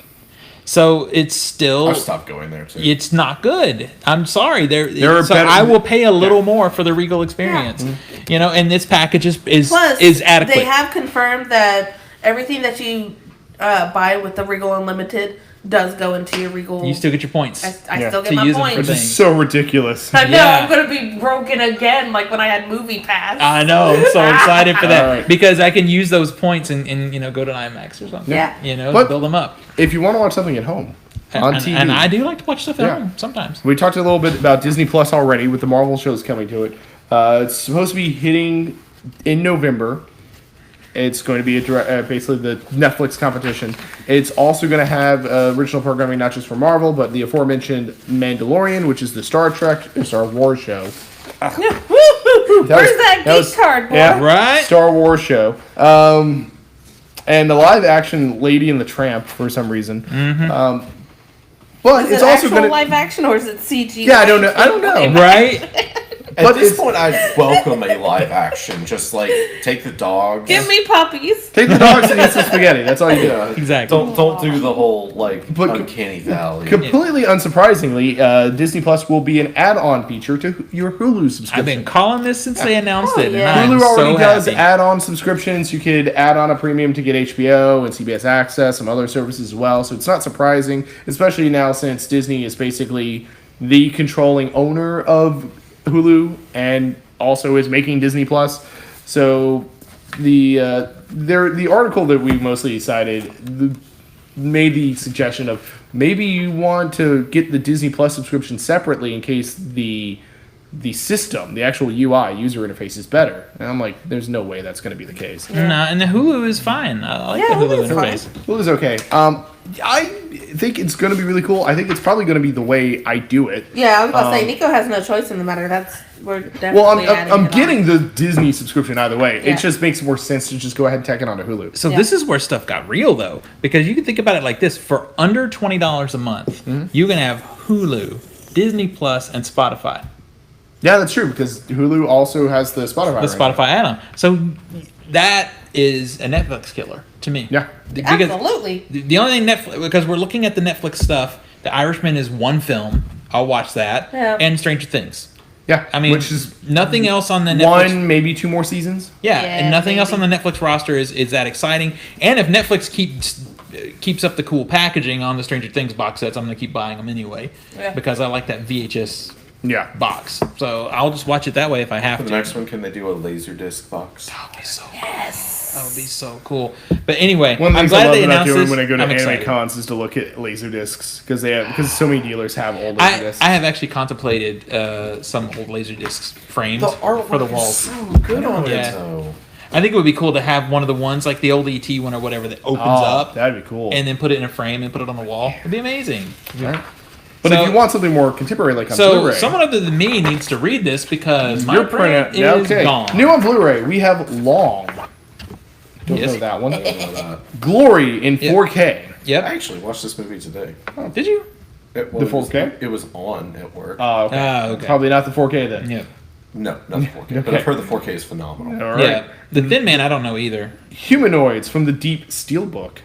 So it's still. I've stopped going there, too. It's not good. I'm sorry. There are So better- I will pay a little more for the Regal experience. You know, and this package is Plus, adequate. they have confirmed that everything that you buy with the Regal Unlimited does go into your Regal. You still get your points. I Yeah. still get To my use them for points. things. It's so ridiculous. I know Yeah. I'm gonna be broken again, like when I had Movie Pass. I know. I'm so excited for that Alright. because I can use those points and go to IMAX or something. Yeah. But- Build them up. If you want to watch something at home on TV, And I do like to watch stuff at Yeah. home sometimes. we talked a little bit about Disney Plus already with the Marvel shows coming to it. It's supposed to be hitting in November. It's going to be basically the Netflix competition. It's also going to have original programming not just for Marvel, but the aforementioned Mandalorian, which is the Star Wars show. Where's that geek card, boy? Yeah, Right? Star Wars show. And the live action Lady and the Tramp for some reason. But Is it's it also actual going to. live action or is it CG? Yeah, I don't know. Right? At But this it's- point, I'd welcome a live action. Just like take the dogs. Give me puppies. Take the dogs and eat some spaghetti. That's all you do. Yeah, Exactly. Don't do the whole like But- uncanny valley. Completely unsurprisingly, Disney Plus will be an add-on feature to your Hulu subscription. I've been calling this since they announced Oh, it. yeah. And I'm Hulu already so does happy. add-on subscriptions. You could add on a premium to get HBO and CBS Access, some other services as well. So it's not surprising, especially now since Disney is basically the controlling owner of Hulu and also is making Disney Plus. So the article that we mostly cited made the suggestion of maybe you want to get the Disney Plus subscription separately in case the system, the actual UI user interface is better. And I'm like, there's no way that's going to be the case. No, and the Hulu is fine. I like Yeah, the Hulu Hulu's fine. interface. Well, it's okay. I think it's going to be really cool. I think it's probably going to be the way I do it. Yeah, I was about to say Nico has no choice in the matter. We're definitely. Well, adding I'm it getting on. the Disney subscription either way. Yeah. It just makes more sense to just go ahead and tack it onto Hulu. So Yeah. this is where stuff got real, though, because you can think about it like this: for under $20 a month, you can have Hulu, Disney Plus, and Spotify. Yeah, that's true because Hulu also has the Spotify. The Spotify add-on. So that is a Netflix killer to me. Yeah. Because Absolutely. the only thing Netflix, because we're looking at the Netflix stuff, The Irishman is one film. I'll watch that. Yeah. And Stranger Things. Yeah, I mean, which is nothing else on the Netflix. one, maybe two more seasons. Yeah, Yeah, and nothing else on maybe. the Netflix roster is that exciting. And if Netflix keeps up the cool packaging on the Stranger Things box sets, I'm going to keep buying them anyway Yeah. because I like that VHS Yeah. box. So I'll just watch it that way if I have For to. the next one, can they do a Laserdisc box? That'd be so Yes. That would be so cool. But anyway, One I'm thing I glad love they about announced doing this. when I go to I'm anime excited. cons is to look at laser discs because so many dealers have old laser discs. I have actually contemplated some old laser discs framed The artwork for the is walls. so good on Yeah. it, though. I think it would be cool to have one of the ones like the old ET one or whatever that opens up That'd be cool. and then put it in a frame and put it on the wall. It'd be amazing. Right. But So- if you want something more contemporary, like on So Blu-ray, someone other than me needs to read this because my your print printout is gone. New on Blu-ray, we have Long. Don't Yes. know that one. I don't know that. Glory in Yep. 4K. I Yep. actually watched this movie today. Did you? Well, The it was- 4K? It was on at work. Oh, okay. Okay. Probably not the 4K then. Yep. No, not the 4K. But Okay. I've heard the 4K is phenomenal. All right. Yeah. The Thin Man, I don't know either. Humanoids from the Deep Steelbook.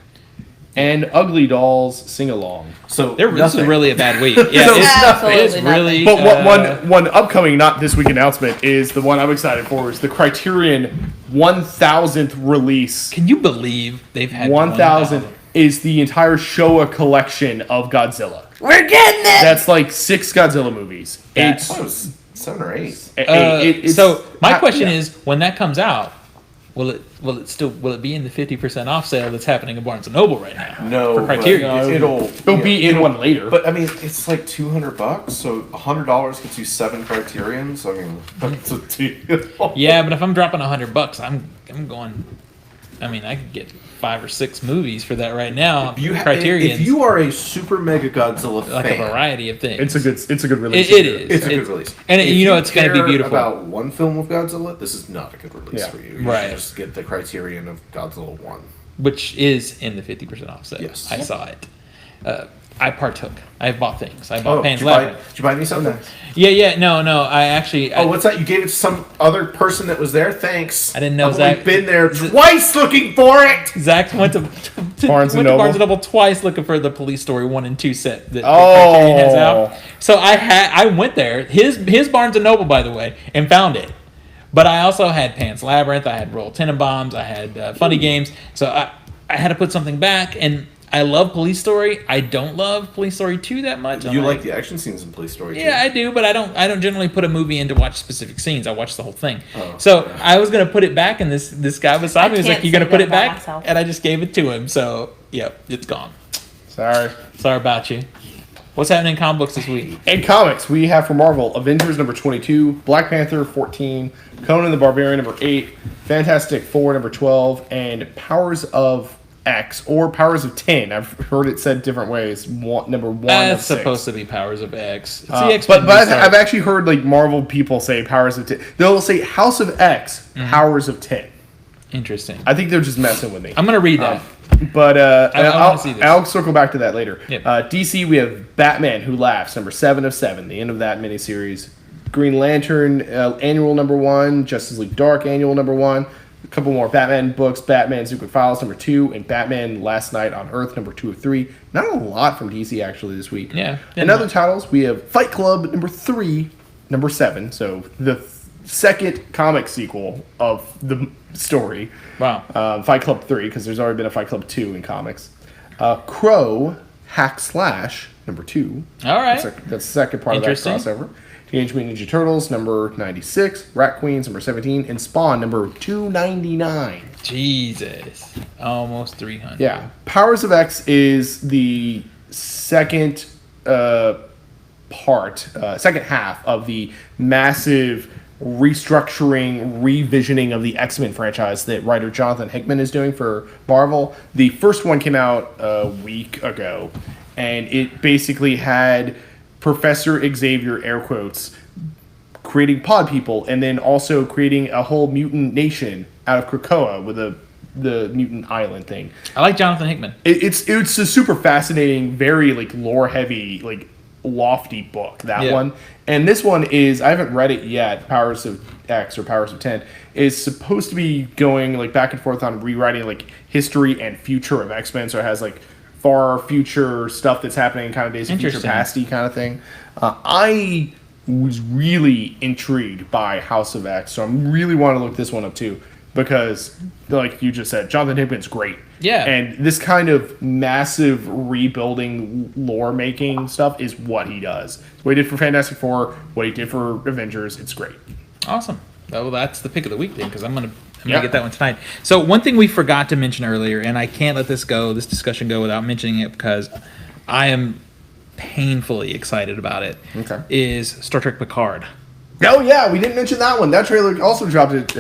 And Ugly Dolls Sing Along. So This is nothing. really a bad week. Yeah, So it's, Absolutely it's really. But one upcoming, not this week announcement, is the one I'm excited for, is the Criterion 1000th release. Can you believe they've had 1000 is the entire Showa collection of Godzilla. We're getting it. That's like 6 Godzilla movies. That- It's, Oh, it was 7 or 8. it's So my ha- question yeah. is, when that comes out, will it be in the 50% off sale that's happening at Barnes and Noble right now? No, For Criterion. but it'll It'll be in one later. But I mean, it's like $200, so $100 gets you 7 Criterions. I mean, that's a deal. Yeah, but if I'm dropping $100, I'm going. I mean, I could get 5 or 6 movies for that right now. Criterion, If you are a super mega Godzilla like fan, a variety of things. it's a good release. It is. it's a good release. And If you know it's gonna be care beautiful. About one film of Godzilla, this is not a good release Yeah. for you. You Right. should just get the Criterion of Godzilla 1. Which is in the 50% off sale. Yes. I saw it. I partook. I've bought things. I Oh, bought did Pan's you, buy, Labyrinth. did you buy me something? Yeah. No. I actually. Oh, what's that? You gave it to some other person that was there? Thanks. I didn't know I've Zach- only been there twice looking for it! Zach went to Barnes and went to Noble? Barnes and Noble twice looking for the Police Story 1 and 2 set that Oh. Criterion has out. So I went there, his Barnes and Noble, by the way, and found it. But I also had Pan's Labyrinth, I had Royal Tenenbaums, I had Funny Games. So I had to put something back, and I love Police Story. I don't love Police Story 2 that much. You like the action scenes in Police Story Yeah, I too? do, but I don't generally put a movie in to watch specific scenes. I watch the whole thing. Oh, So yeah. I was gonna put it back, and this guy beside me was like, can't "You gonna say put that it about back?" myself. And I just gave it to him. So yep, it's gone. Sorry. Sorry about you. What's happening in comic books this week? In comics, we have for Marvel, Avengers number 22, Black Panther 14, Conan the Barbarian number 8, Fantastic Four number 12, and Powers of X or Powers of 10. I've heard it said different ways. Number 1 of That's 6. supposed to be Powers of X. It's the But X-Men I've actually heard like Marvel people say Powers of 10. They'll say House of X, Mm-hmm. Powers of 10. Interesting. I think they're just messing with me. I'm gonna read that. But I wanna see this. I'll circle back to that later. Yep. DC, we have Batman Who Laughs, number 7 of 7, the end of that miniseries. Green Lantern, annual number 1, Justice League Dark, annual number 1. A couple more Batman books, Batman Secret Files, number 2, and Batman Last Night on Earth, number 2 of 3. Not a lot from DC, actually, this week. Yeah, And didn't other much. titles, we have Fight Club, number 3, number 7. So the second comic sequel of the story. Wow. Fight Club 3, because there's already been a Fight Club 2 in comics. Crow, Hack Slash, number 2. All right. That's the second part of that Interesting. crossover. Teenage Mutant Ninja Turtles, number 96. Rat Queens, number 17. And Spawn, number 299. Jesus. Almost 300. Yeah. Powers of X is the second second half of the massive restructuring, revisioning of the X-Men franchise that writer Jonathan Hickman is doing for Marvel. The first one came out a week ago, and it basically had Professor Xavier, air quotes, creating pod people, and then also creating a whole mutant nation out of Krakoa with the mutant island thing. I like Jonathan Hickman. It's a super fascinating, very like lore heavy, like lofty book, that Yeah. one. And this one is, I haven't read it yet, Powers of X or Powers of 10, is supposed to be going like back and forth on rewriting like history and future of X-Men. So it has like far future stuff that's happening, kind of Days of Future Interesting. Pasty kind of thing. I was really intrigued by House of X, so I'm really want to look this one up too, because like you just said, Jonathan Hickman's great. Yeah. And this kind of massive rebuilding, lore making stuff is what he does. What he did for Fantastic Four, what he did for Avengers, it's great. Awesome. Well, that's the pick of the week then, because I'm gonna I'm gonna get that one tonight. So one thing we forgot to mention earlier, and I can't let this discussion go without mentioning it because I am painfully excited about it. Okay. Is Star Trek Picard. Oh yeah, we didn't mention that one. That trailer also dropped at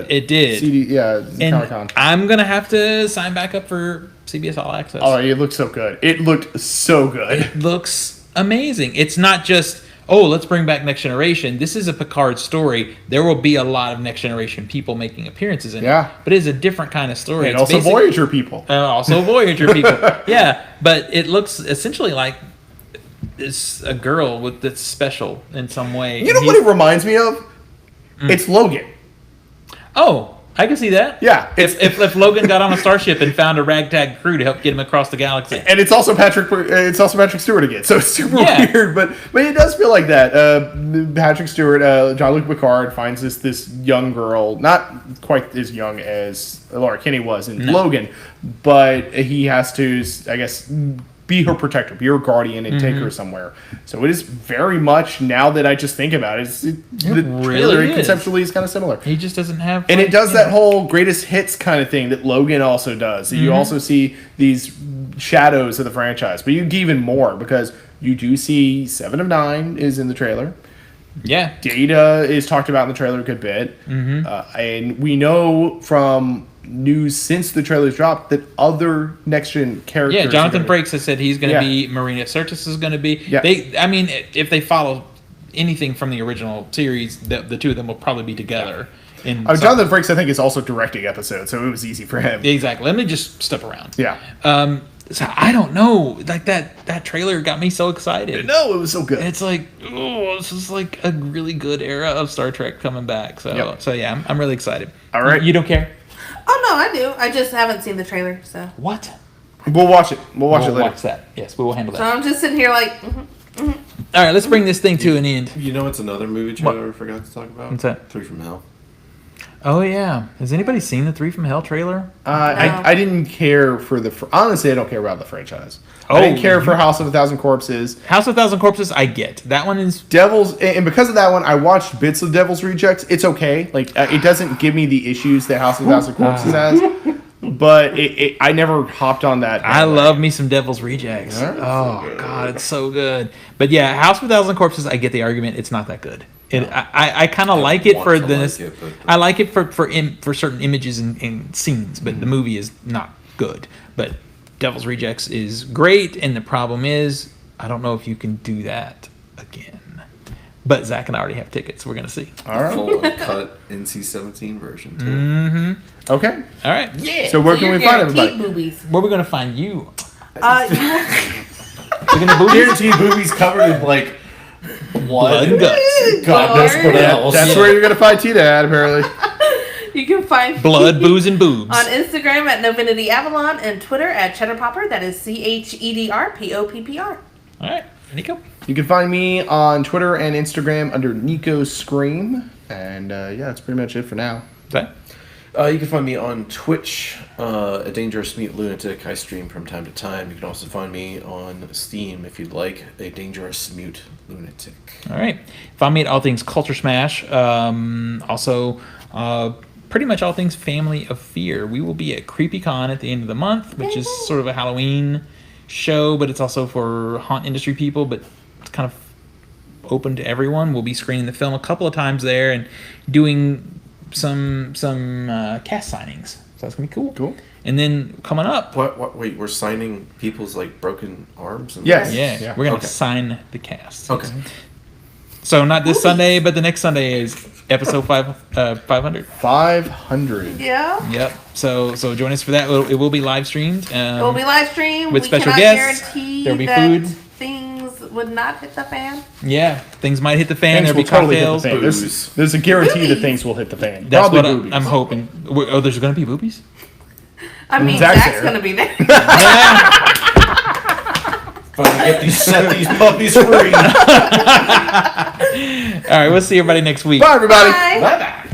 It did. Comic-Con. I'm gonna have to sign back up for CBS All Access. Oh, it looked so good. It looked so good. It looks amazing. It's not just, oh, let's bring back Next Generation. This is a Picard story. There will be a lot of Next Generation people making appearances in it. But it's a different kind of story. And it's also Voyager people. Also Voyager people. Yeah, but it looks essentially like it's a girl that's special in some way. You know what it reminds me of? It's Logan. Oh, I can see that. Yeah. If Logan got on a starship and found a ragtag crew to help get him across the galaxy. And it's also Patrick Stewart again. So it's super weird, but it does feel like that. Patrick Stewart, Jean-Luc Picard finds this young girl, not quite as young as Laura Kinney was in Logan, but he has to, I guess, be her protector, be her guardian, and take her somewhere. So it is very much, now that I just think about it, the trailer conceptually is kind of similar. He just doesn't have... And it does that whole greatest hits kind of thing that Logan also does. You also see these shadows of the franchise, but you get even more because you do see 7 of 9 is in the trailer. Yeah. Data is talked about in the trailer a good bit. And we know from news since the trailers dropped that other next gen characters. Yeah, Jonathan Frakes has said he's going to be. Marina Sirtis is going to be. Yeah. I mean, if they follow anything from the original series, the two of them will probably be together. Jonathan Frakes, I think, is also directing episodes, so it was easy for him. Exactly. Let me just step around. Yeah. So I don't know. Like that trailer got me so excited. No, it was so good. It's like, oh, this is like a really good era of Star Trek coming back. So yeah, I'm really excited. All right. You don't care? Oh no, I do. I just haven't seen the trailer, so. What? We'll watch it. We'll watch it later. Watch that. Yes, we will handle So that. I'm just sitting here like. All right, let's bring this thing to an end. You know, it's another movie trailer I forgot to talk about. What's that? 3 from Hell. Oh yeah. Has anybody seen the 3 from Hell trailer? I didn't care for honestly, I don't care about the franchise. Oh, I didn't care for House of a Thousand Corpses. House of a Thousand Corpses, I get. That one is... And because of that one, I watched bits of Devil's Rejects. It's okay. Like, it doesn't give me the issues that House of a Thousand Corpses has. But I never hopped on that. I love me some Devil's Rejects. Yeah, oh, God, it's so good. But yeah, House of a Thousand Corpses, I get the argument. It's not that good. I kind of like it for this. I like it for certain images and scenes, but the movie is not good. But Devil's Rejects is great, and the problem is, I don't know if you can do that again. But Zach and I already have tickets, so we're going to see. All right. Full uncut NC-17 version, too. Mm-hmm. Okay. All right. Yeah. So where can we find everybody? Boobies. Where are we going to find you? You We're going to Guaranteed boobies covered in, like, blood and guts. God knows what else. That's where you're going to find Tina at, apparently. You can find Blood, booze, and boobs. on Instagram at Novinity Avalon and Twitter at Cheddar Popper. That is CHEDRPOPPR. All right. Nico? You can find me on Twitter and Instagram under Nico Scream. And yeah, that's pretty much it for now. Okay. You can find me on Twitch, a Dangerous Mute Lunatic. I stream from time to time. You can also find me on Steam if you'd like, a Dangerous Mute Lunatic. All right. Find me at All Things Culturesmash. Also, pretty much all things Family of Fear. We will be at CreepyCon at the end of the month, which is sort of a Halloween show, but it's also for haunt industry people, but it's kind of open to everyone. We'll be screening the film a couple of times there and doing some cast signings. So that's gonna be cool. Cool. And then coming up, Wait, we're signing people's like broken arms? And Yes. yeah, we're gonna Okay. sign the cast. Okay. So not this Sunday, but the next Sunday is episode 500. 500. Yeah. Yep. So join us for that. It will be live streamed. It will be live streamed. with We special cannot guests. guarantee There'll be that food. things would not hit the fan. Yeah, things might hit the fan. Things There'll will be totally hit the cocktails. fan. Boobies. There's a guarantee that Boobies. things will hit the fan. That's Probably what boobies. I'm hoping. Oh, there's going to be boobies? I mean, Zach's Zach's there. going to be there. Yeah. Finally get set these puppies free. All right, we'll see everybody next week. Bye, everybody. Bye. Bye-bye.